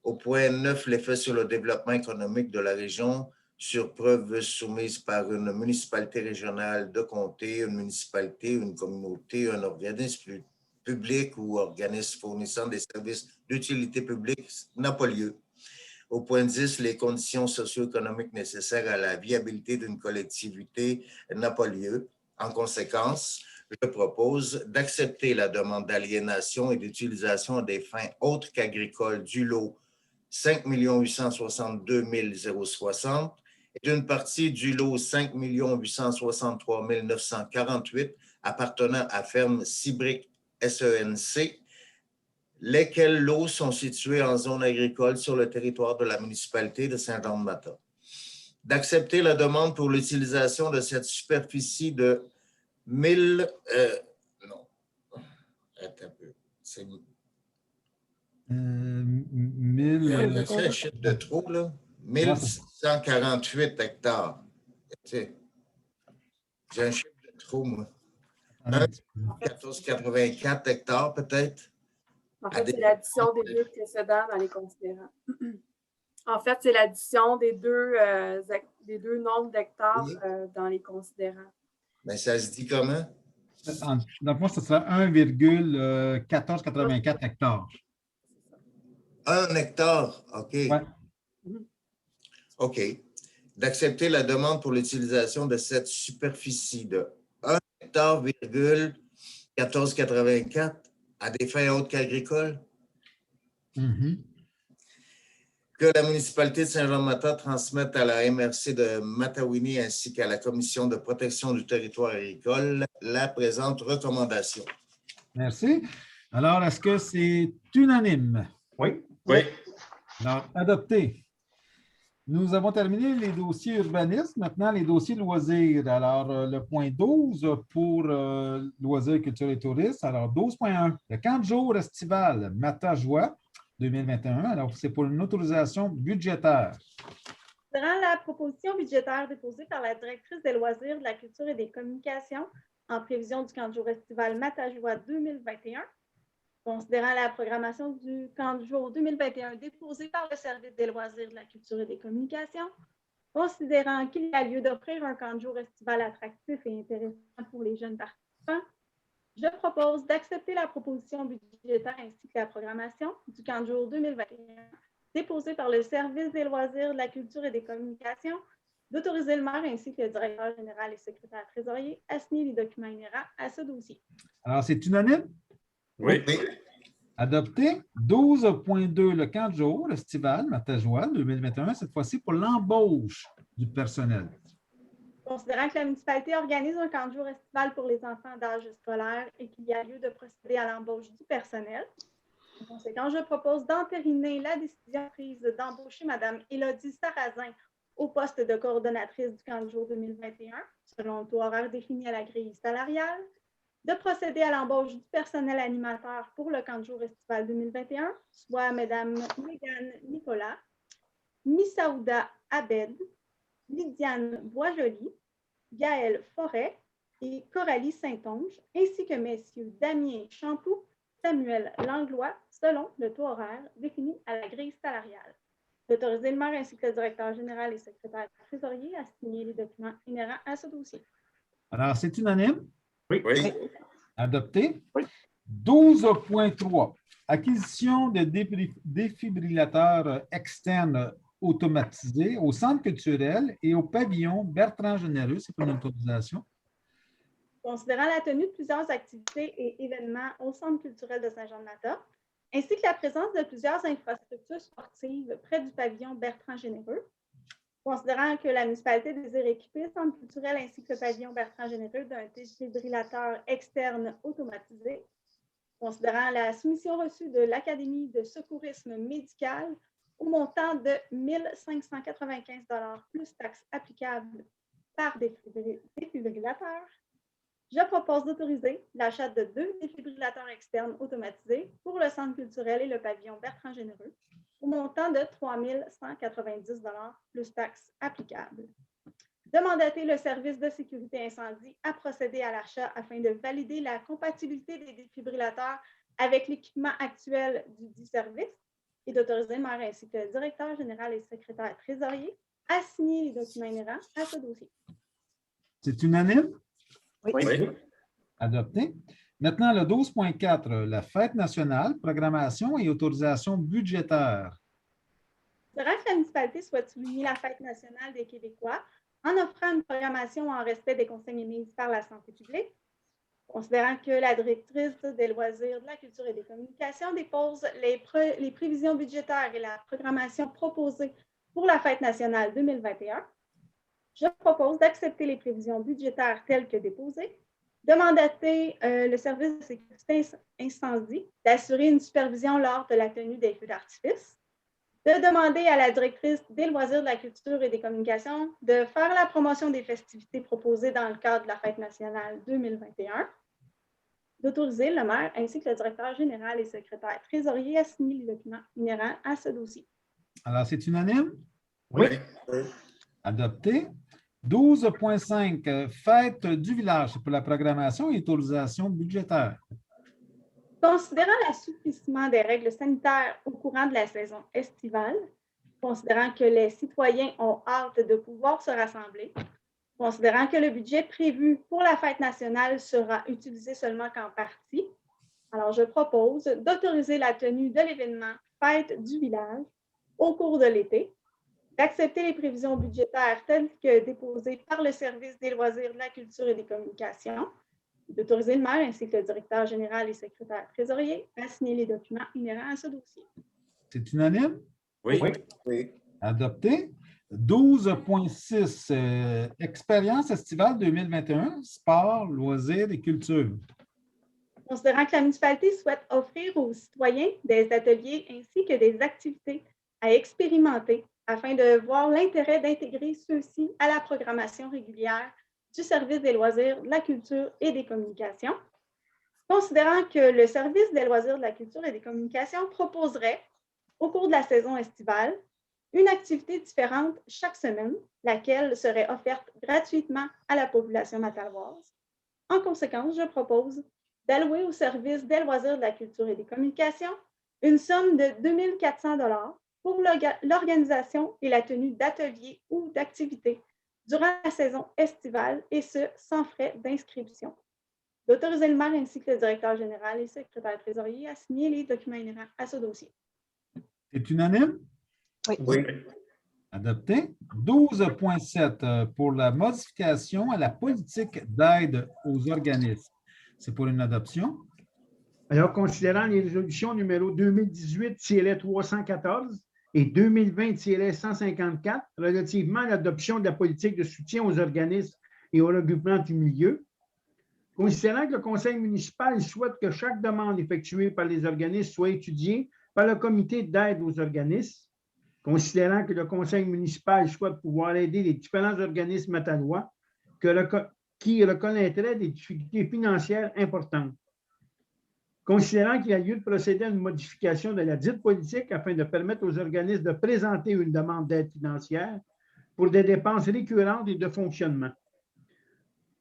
Au point 9, l'effet sur le développement économique de la région sur preuve soumise par une municipalité régionale de comté, une municipalité, une communauté, un organisme public ou organisme fournissant des services d'utilité publique n'a pas lieu. Au point 10, les conditions socio-économiques nécessaires à la viabilité d'une collectivité n'a pas lieu. En conséquence, je propose d'accepter la demande d'aliénation et d'utilisation à des fins autres qu'agricoles du lot 5 862 060 et d'une partie du lot 5 863 948 appartenant à Ferme Cibric SENC, lesquels lots sont situés en zone agricole sur le territoire de la municipalité de Saint-Jean-de-Mata. D'accepter la demande pour l'utilisation de cette superficie de 1000... non, attends un peu. C'est... 1000... C'est un chiffre de trop, là. 1648 hectares. J'ai un chiffre de trop, moi. 1484 hectares, peut-être. En fait, c'est l'addition des deux précédents dans les considérants. En fait, c'est l'addition des deux nombres d'hectares dans les considérants. Mais ça se dit comment? Dans le fond, ce sera 1,1484 hectares. 1 hectare, OK. Ouais. OK. D'accepter la demande pour l'utilisation de cette superficie de 1 hectare, 1484 à des fins autres qu'agricoles. Que la municipalité de Saint-Jean-de-Mata transmette à la MRC de Matawini ainsi qu'à la Commission de protection du territoire agricole la présente recommandation. Merci. Alors, est-ce que c'est unanime? Oui. Oui. Alors, adopté. Nous avons terminé les dossiers urbanisme. Maintenant, les dossiers loisirs. Alors, le point 12 pour loisirs, culture et tourisme. Alors, 12.1, le camp de jour estival Mata-Joie 2021. Alors, c'est pour une autorisation budgétaire. Durant la proposition budgétaire déposée par la directrice des loisirs, de la culture et des communications en prévision du camp de jour estival Mata-Joie 2021, considérant la programmation du camp de jour 2021 déposée par le service des loisirs, de la culture et des communications, considérant qu'il y a lieu d'offrir un camp de jour estival attractif et intéressant pour les jeunes participants, je propose d'accepter la proposition budgétaire ainsi que la programmation du camp de jour 2021 déposée par le service des loisirs, de la culture et des communications, d'autoriser le maire ainsi que le directeur général et secrétaire trésorier à signer les documents inhérents à ce dossier. Alors, c'est unanime? Oui. Adopté. 12.2, le camp de jour estival Mata-Joie 2021, cette fois-ci pour l'embauche du personnel. Considérant que la municipalité organise un camp de jour estival pour les enfants d'âge scolaire et qu'il y a lieu de procéder à l'embauche du personnel, en conséquence, je propose d'entériner la décision prise d'embaucher Mme Élodie Sarrazin au poste de coordonnatrice du camp de jour 2021, selon le taux horaire défini à la grille salariale, de procéder à l'embauche du personnel animateur pour le camp de jour estival 2021, soit Mme Mégane Nicolas, Missaouda Abed, Lydiane Boisjoli, Gaëlle Forêt et Coralie Saint-Onge, ainsi que messieurs Damien Champoux, Samuel Langlois, selon le taux horaire défini à la grille salariale. D'autoriser le maire ainsi que le directeur général et secrétaire trésorier à signer les documents inhérents à ce dossier. Alors, c'est unanime? Oui. Adopté. Oui. 12.3, acquisition de défibrillateurs externes automatisés au centre culturel et au pavillon Bertrand Généreux. C'est pour une autorisation. Considérant la tenue de plusieurs activités et événements au Centre culturel de Saint-Jean-de-Mata, ainsi que la présence de plusieurs infrastructures sportives près du pavillon Bertrand-Généreux, considérant que la municipalité désire équiper le Centre culturel ainsi que le pavillon Bertrand-Généreux d'un défibrillateur externe automatisé, considérant la soumission reçue de l'Académie de secourisme médical au montant de 1 595 $ plus taxes applicables par défibrillateur, je propose d'autoriser l'achat de 2 défibrillateurs externes automatisés pour le Centre culturel et le pavillon Bertrand-Généreux au montant de 3 190 $ plus taxes applicables. De mandater le service de sécurité incendie à procéder à l'achat afin de valider la compatibilité des défibrillateurs avec l'équipement actuel du dit service et d'autoriser le maire ainsi que le directeur général et le secrétaire trésorier à signer les documents inhérents à ce dossier. C'est unanime? Oui. Adopté. Maintenant, le 12.4, la fête nationale, programmation et autorisation budgétaire. Considérant que la municipalité souhaite souligner la fête nationale des Québécois en offrant une programmation en respect des consignes émises par la santé publique, considérant que la directrice des loisirs, de la culture et des communications dépose les prévisions budgétaires et la programmation proposée pour la fête nationale 2021, je propose d'accepter les prévisions budgétaires telles que déposées, de mandater le service de sécurité incendie d'assurer une supervision lors de la tenue des feux d'artifice, de demander à la directrice des loisirs, de la culture et des communications de faire la promotion des festivités proposées dans le cadre de la fête nationale 2021, d'autoriser le maire ainsi que le directeur général et secrétaire trésorier à signer les documents inhérents à ce dossier. Alors, c'est unanime? Oui. Adopté. 12.5, fête du village, c'est pour la programmation et autorisation budgétaire. Considérant l'assouplissement des règles sanitaires au courant de la saison estivale, considérant que les citoyens ont hâte de pouvoir se rassembler, considérant que le budget prévu pour la fête nationale sera utilisé seulement qu'en partie, alors je propose d'autoriser la tenue de l'événement Fête du village au cours de l'été, d'accepter les prévisions budgétaires telles que déposées par le service des loisirs, de la culture et des communications, d'autoriser le maire ainsi que le directeur général et secrétaire trésorier à signer les documents inhérents à ce dossier. C'est unanime? Oui. Adopté. 12.6, expérience estivale 2021, sport, loisirs et culture. Considérant que la municipalité souhaite offrir aux citoyens des ateliers ainsi que des activités à expérimenter afin de voir l'intérêt d'intégrer ceux-ci à la programmation régulière du service des loisirs, de la culture et des communications. Considérant que le service des loisirs, de la culture et des communications proposerait, au cours de la saison estivale, une activité différente chaque semaine, laquelle serait offerte gratuitement à la population mataloise. En conséquence, je propose d'allouer au service des loisirs, de la culture et des communications une somme de 2 400 $ pour l'organisation et la tenue d'ateliers ou d'activités durant la saison estivale, et ce, sans frais d'inscription. D'autoriser le maire ainsi que le directeur général et le secrétaire trésorier à signer les documents inhérents à ce dossier. C'est unanime? Oui. Adopté. 12.7, pour la modification à la politique d'aide aux organismes. C'est pour une adoption. Alors, considérant les résolutions numéro 2018-314 et 2020-154 relativement à l'adoption de la politique de soutien aux organismes et aux regroupements du milieu, considérant que le conseil municipal souhaite que chaque demande effectuée par les organismes soit étudiée par le comité d'aide aux organismes, considérant que le conseil municipal souhaite pouvoir aider les différents organismes matalois qui reconnaîtraient des difficultés financières importantes, considérant qu'il y a lieu de procéder à une modification de la dite politique afin de permettre aux organismes de présenter une demande d'aide financière pour des dépenses récurrentes et de fonctionnement.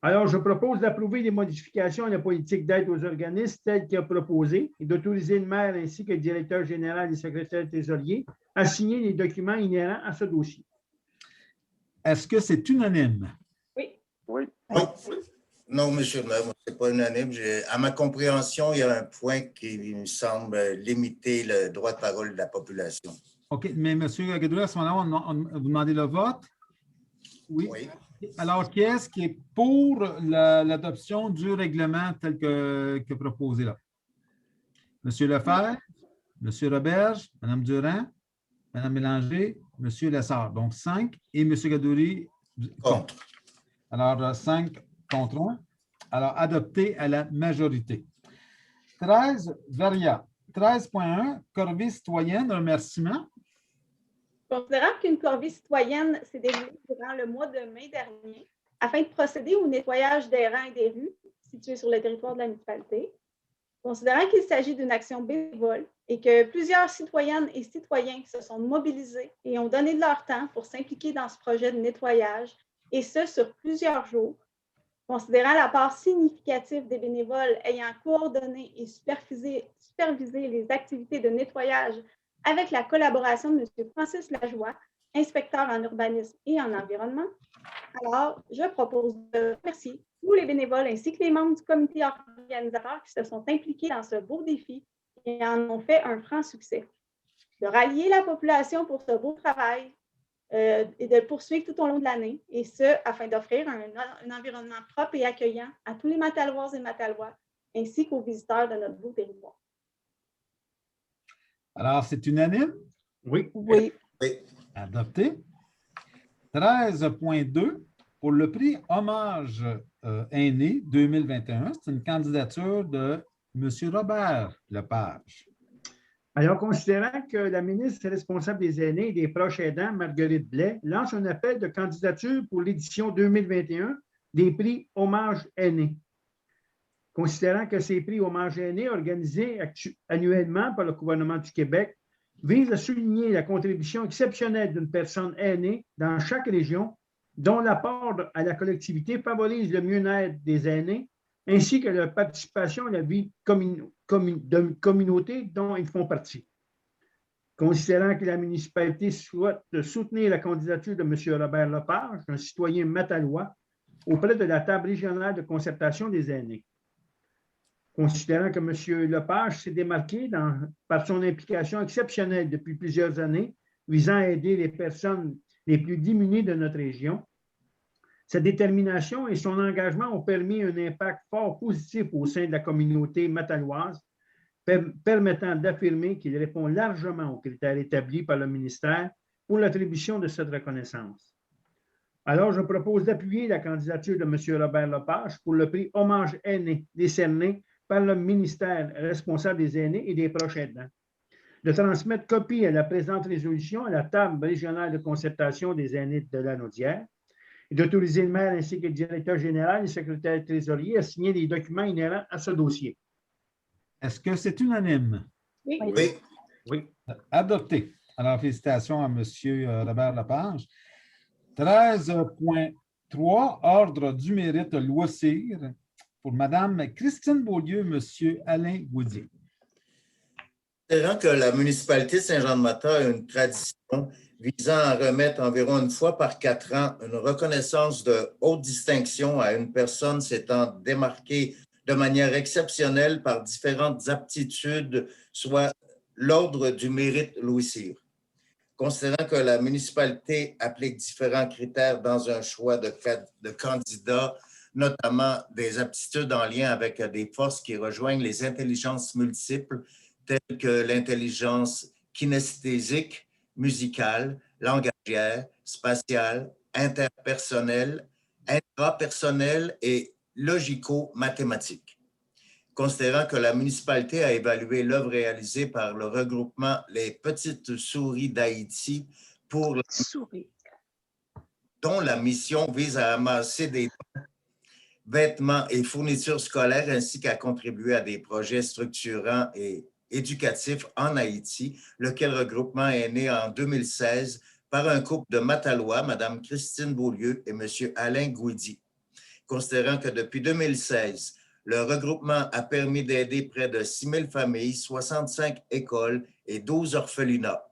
Alors, je propose d'approuver les modifications à la politique d'aide aux organismes telles qu'elle est proposée et d'autoriser le maire ainsi que le directeur général et le secrétaire trésorier à signer les documents inhérents à ce dossier. Est-ce que c'est unanime? Oui. Non, monsieur le maire, ce n'est pas unanime. À ma compréhension, il y a un point qui me semble limiter le droit de parole de la population. OK, mais M. Guédouin, à ce moment-là, vous demandez le vote? Oui. Alors, qui est-ce qui est pour l'adoption du règlement tel que proposé là? Monsieur Lefebvre, Monsieur Roberge, Mme Durand, Mme Mélanger, Monsieur Lessard. Donc, 5 et M. Gadouri contre. Alors, 5 contre 1. Alors, adopté à la majorité. 13, Varia. 13.1, corvée citoyenne, remerciement. Considérant qu'une corvée citoyenne s'est déroulée durant le mois de mai dernier afin de procéder au nettoyage des rangs et des rues situées sur le territoire de la municipalité, considérant qu'il s'agit d'une action bénévole et que plusieurs citoyennes et citoyens se sont mobilisés et ont donné de leur temps pour s'impliquer dans ce projet de nettoyage, et ce, sur plusieurs jours, considérant la part significative des bénévoles ayant coordonné et supervisé les activités de nettoyage avec la collaboration de M. Francis Lajoie, inspecteur en urbanisme et en environnement, alors je propose de remercier tous les bénévoles ainsi que les membres du comité organisateur qui se sont impliqués dans ce beau défi et en ont fait un franc succès. De rallier la population pour ce beau travail et de le poursuivre tout au long de l'année, et ce, afin d'offrir un environnement propre et accueillant à tous les Mataloises et Matalois, ainsi qu'aux visiteurs de notre beau territoire. Alors, c'est unanime? Oui. Oui. Adopté. 13.2, pour le prix Hommage aîné 2021, c'est une candidature de M. Robert Lepage. Alors, considérant que la ministre responsable des aînés et des proches aidants, Marguerite Blais, lance un appel de candidature pour l'édition 2021 des prix Hommage aîné. Considérant que ces prix Hommage aîné, organisés annuellement par le gouvernement du Québec, visent à souligner la contribution exceptionnelle d'une personne aînée dans chaque région, dont l'apport à la collectivité favorise le mieux-être des aînés, ainsi que leur participation à la vie de communauté dont ils font partie. Considérant que la municipalité souhaite soutenir la candidature de M. Robert Lepage, un citoyen matalois, auprès de la table régionale de concertation des aînés. Considérant que M. Lepage s'est démarqué par son implication exceptionnelle depuis plusieurs années visant à aider les personnes les plus démunies de notre région, sa détermination et son engagement ont permis un impact fort positif au sein de la communauté mataloise, permettant d'affirmer qu'il répond largement aux critères établis par le ministère pour l'attribution de cette reconnaissance. Alors, je propose d'appuyer la candidature de M. Robert Lepage pour le prix Hommage aîné décerné par le ministère responsable des aînés et des proches aidants, de transmettre copie à la présente résolution à la table régionale de concertation des aînés de la Naudière et d'autoriser le maire ainsi que le directeur général et le secrétaire trésorier à signer les documents inhérents à ce dossier. Est-ce que c'est unanime? Oui. Oui. Oui. Adopté. Alors, félicitations à M. Robert Lepage. 13.3, ordre du mérite loisir pour Mme Christine Beaulieu, M. Alain Goudier. Considérant que la municipalité de Saint-Jean-de-Mata a une tradition visant à remettre environ une fois par 4 ans une reconnaissance de haute distinction à une personne s'étant démarquée de manière exceptionnelle par différentes aptitudes, soit l'ordre du mérite Louis Cyr. Considérant que la municipalité applique différents critères dans un choix de candidats, notamment des aptitudes en lien avec des forces qui rejoignent les intelligences multiples, telles que l'intelligence kinesthésique, musicale, langagière, spatiale, interpersonnelle, intrapersonnelle et logico-mathématique. Considérant que la municipalité a évalué l'œuvre réalisée par le regroupement Les Petites Souris d'Haïti dont la mission vise à amasser des vêtements et fournitures scolaires ainsi qu'à contribuer à des projets structurants et éducatifs en Haïti, lequel regroupement est né en 2016 par un couple de Matalois, Mme Christine Beaulieu et M. Alain Goudier. Considérant que depuis 2016, le regroupement a permis d'aider près de 6 000 familles, 65 écoles et 12 orphelinats.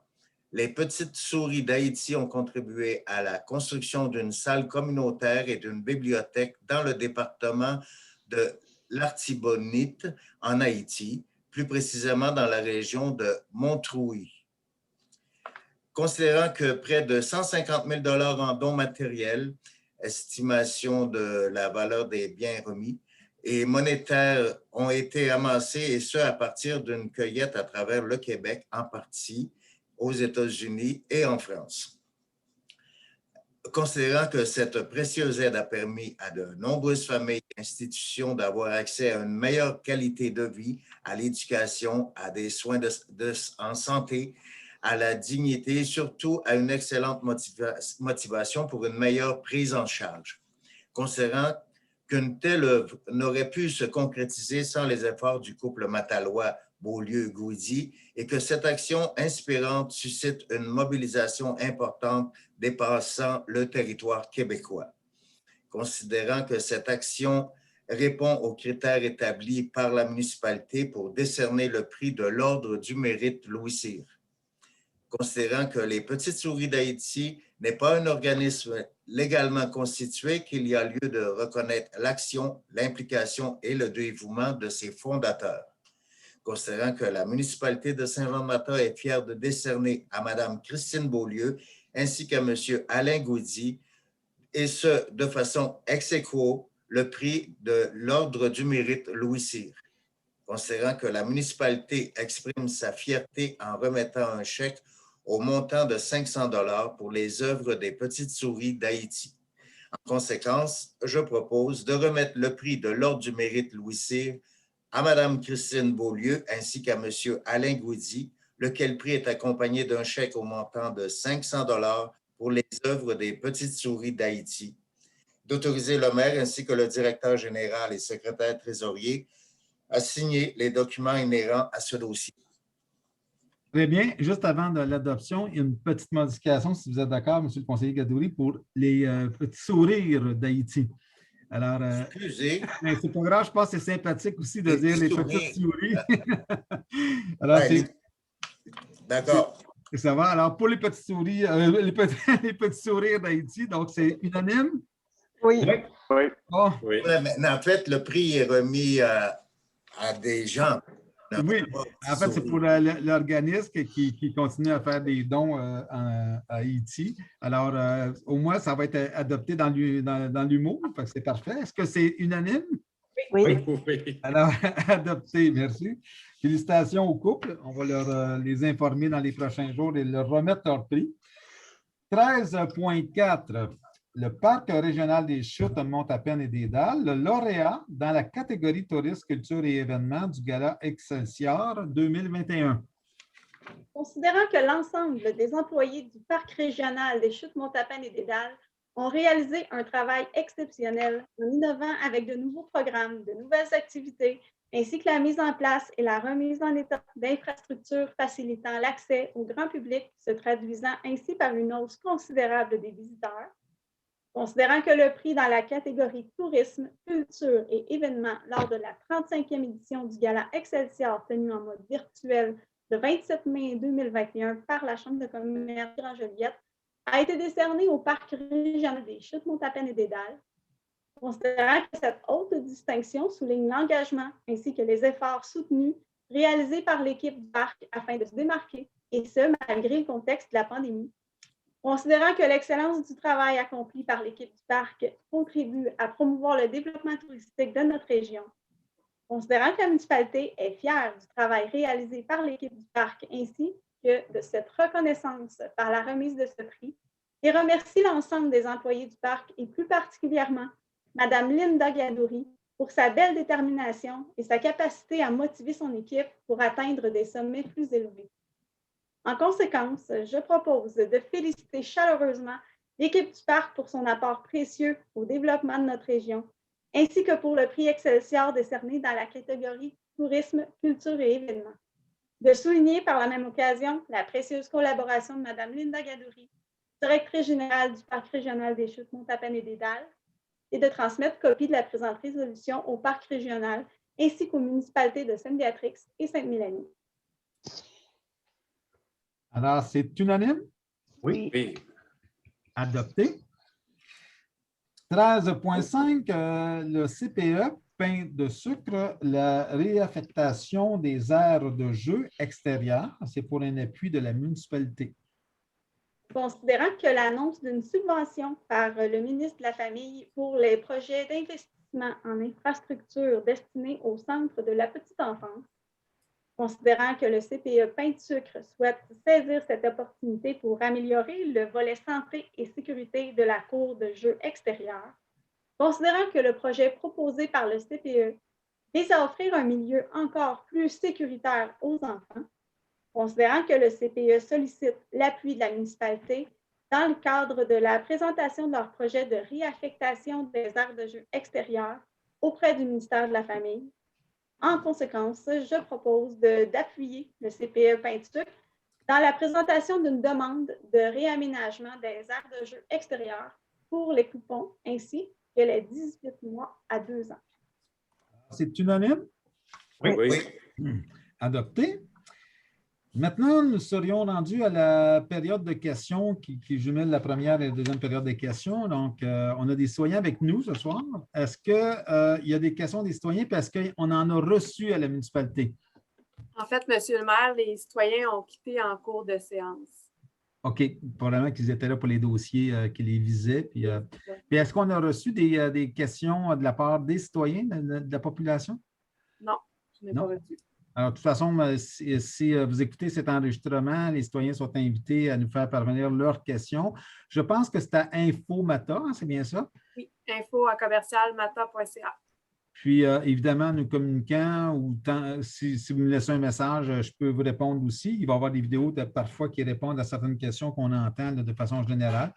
Les Petites Souris d'Haïti ont contribué à la construction d'une salle communautaire et d'une bibliothèque dans le département de l'Artibonite en Haïti, plus précisément dans la région de Montrouï. Considérant que près de 150 000 $ en dons matériels estimation de la valeur des biens remis, et monétaires ont été amassés, et ce, à partir d'une cueillette à travers le Québec, en partie aux États-Unis et en France. Considérant que cette précieuse aide a permis à de nombreuses familles et institutions d'avoir accès à une meilleure qualité de vie, à l'éducation, à des soins en santé, à la dignité et surtout à une excellente motivation pour une meilleure prise en charge. Considérant qu'une telle œuvre n'aurait pu se concrétiser sans les efforts du couple Matalois-Beaulieu-Goudy et que cette action inspirante suscite une mobilisation importante dépassant le territoire québécois. Considérant que cette action répond aux critères établis par la municipalité pour décerner le prix de l'Ordre du mérite Louis Cyr. Considérant que les Petites Souris d'Haïti n'est pas un organisme légalement constitué, qu'il y a lieu de reconnaître l'action, l'implication et le dévouement de ses fondateurs. Considérant que la municipalité de Saint-Jean-de-Mata est fière de décerner à Mme Christine Beaulieu ainsi qu'à M. Alain Goudy, et ce, de façon ex aequo, le prix de l'Ordre du mérite Louis Cyr. Considérant que la municipalité exprime sa fierté en remettant un chèque au montant de 500 $ pour les œuvres des Petites Souris d'Haïti. En conséquence, je propose de remettre le prix de l'Ordre du mérite Louis Cyr à Mme Christine Beaulieu ainsi qu'à M. Alain Goudy, lequel prix est accompagné d'un chèque au montant de 500 $ pour les œuvres des Petites Souris d'Haïti. D'autoriser le maire ainsi que le directeur général et secrétaire trésorier à signer les documents inhérents à ce dossier. Très bien. Juste avant de l'adoption, il y a une petite modification, si vous êtes d'accord, M. le conseiller Gadouri, pour les petits sourires d'Haïti. Alors, excusez. C'est pas grave, je pense que c'est sympathique aussi de dire les petites souris. Alors, d'accord. Ça va. Alors, pour les petites souris, les petits sourires d'Haïti, donc c'est unanime? Oui. Oui. Oh. Oui. Mais en fait, le prix est remis à des gens. Oui, en fait, c'est pour l'organisme qui continue à faire des dons à Haïti. Alors, au moins, ça va être adopté dans l'humour, c'est parfait. Est-ce que c'est unanime? Oui. Oui. Alors, adopté, merci. Félicitations au couple. On va les informer dans les prochains jours et leur remettre leur prix. 13.4. Le Parc régional des Chutes de Mont-à-Peine et des Dalles, le lauréat dans la catégorie tourisme, culture et événements du Gala Excelsior 2021. Considérant que l'ensemble des employés du Parc régional des Chutes Mont-à-Peine et des Dalles ont réalisé un travail exceptionnel en innovant avec de nouveaux programmes, de nouvelles activités, ainsi que la mise en place et la remise en état d'infrastructures facilitant l'accès au grand public, se traduisant ainsi par une hausse considérable des visiteurs. Considérant que le prix dans la catégorie tourisme, culture et événements lors de la 35e édition du Gala Excelsior tenu en mode virtuel le 27 mai 2021 par la Chambre de commerce de Grand-Joliette a été décerné au Parc régional des Chutes Mont-à-Peine et des Dalles. Considérant que cette haute distinction souligne l'engagement ainsi que les efforts soutenus réalisés par l'équipe du parc afin de se démarquer, et ce, malgré le contexte de la pandémie. Considérant que l'excellence du travail accompli par l'équipe du parc contribue à promouvoir le développement touristique de notre région, considérant que la municipalité est fière du travail réalisé par l'équipe du parc ainsi que de cette reconnaissance par la remise de ce prix, et remercie l'ensemble des employés du parc et plus particulièrement Mme Linda Gadouri pour sa belle détermination et sa capacité à motiver son équipe pour atteindre des sommets plus élevés. En conséquence, je propose de féliciter chaleureusement l'équipe du parc pour son apport précieux au développement de notre région, ainsi que pour le prix Excelsior décerné dans la catégorie tourisme, culture et événements. De souligner par la même occasion la précieuse collaboration de Mme Linda Gadouri, directrice générale du Parc régional des Chutes Mont-à-Peine et des Dalles, et de transmettre copie de la présente résolution au Parc régional ainsi qu'aux municipalités de Sainte-Béatrix et Sainte-Mélanie. Alors, c'est unanime? Oui. Adopté. 13.5, le CPE, pain de sucre, la réaffectation des aires de jeu extérieures, c'est pour un appui de la municipalité. Considérant que l'annonce d'une subvention par le ministre de la Famille pour les projets d'investissement en infrastructures destinés au centre de la petite enfance, considérant que le CPE Pain de Sucre souhaite saisir cette opportunité pour améliorer le volet santé et sécurité de la cour de jeu extérieure, considérant que le projet proposé par le CPE vise à offrir un milieu encore plus sécuritaire aux enfants, considérant que le CPE sollicite l'appui de la municipalité dans le cadre de la présentation de leur projet de réaffectation des aires de jeu extérieures auprès du ministère de la Famille. En conséquence, je propose d'appuyer le CPE Pain de Sucre dans la présentation d'une demande de réaménagement des aires de jeu extérieures pour les coupons ainsi que les 18 mois à 2 ans. C'est unanime? Oui. Adopté. Maintenant, nous serions rendus à la période de questions qui jumelle la première et la deuxième période de questions. Donc, on a des citoyens avec nous ce soir. Est-ce qu'il y a des questions des citoyens parce qu'on en a reçu à la municipalité? En fait, Monsieur le maire, les citoyens ont quitté en cours de séance. OK. Probablement qu'ils étaient là pour les dossiers qui les visaient. Puis est-ce qu'on a reçu des questions de la part des citoyens de la population? Non, je n'ai pas reçu. Alors, de toute façon, si vous écoutez cet enregistrement, les citoyens sont invités à nous faire parvenir leurs questions. Je pense que c'est à Infomata, hein, c'est bien ça? Oui, info@commercialmata.ca. Puis, évidemment, nous communiquons ou si vous me laissez un message, je peux vous répondre aussi. Il va y avoir des vidéos parfois qui répondent à certaines questions qu'on entend de façon générale.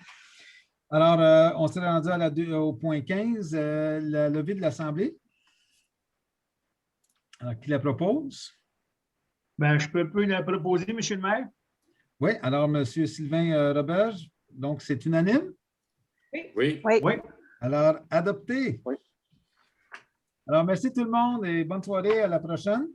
Alors, on s'est rendu au point 15, la levée de l'Assemblée. Alors, qui la propose? Bien, je peux la proposer, M. le maire? Oui, alors, M. Sylvain Roberge, donc c'est unanime? Oui. Oui. Alors, adopté. Oui. Alors, merci tout le monde et bonne soirée. À la prochaine.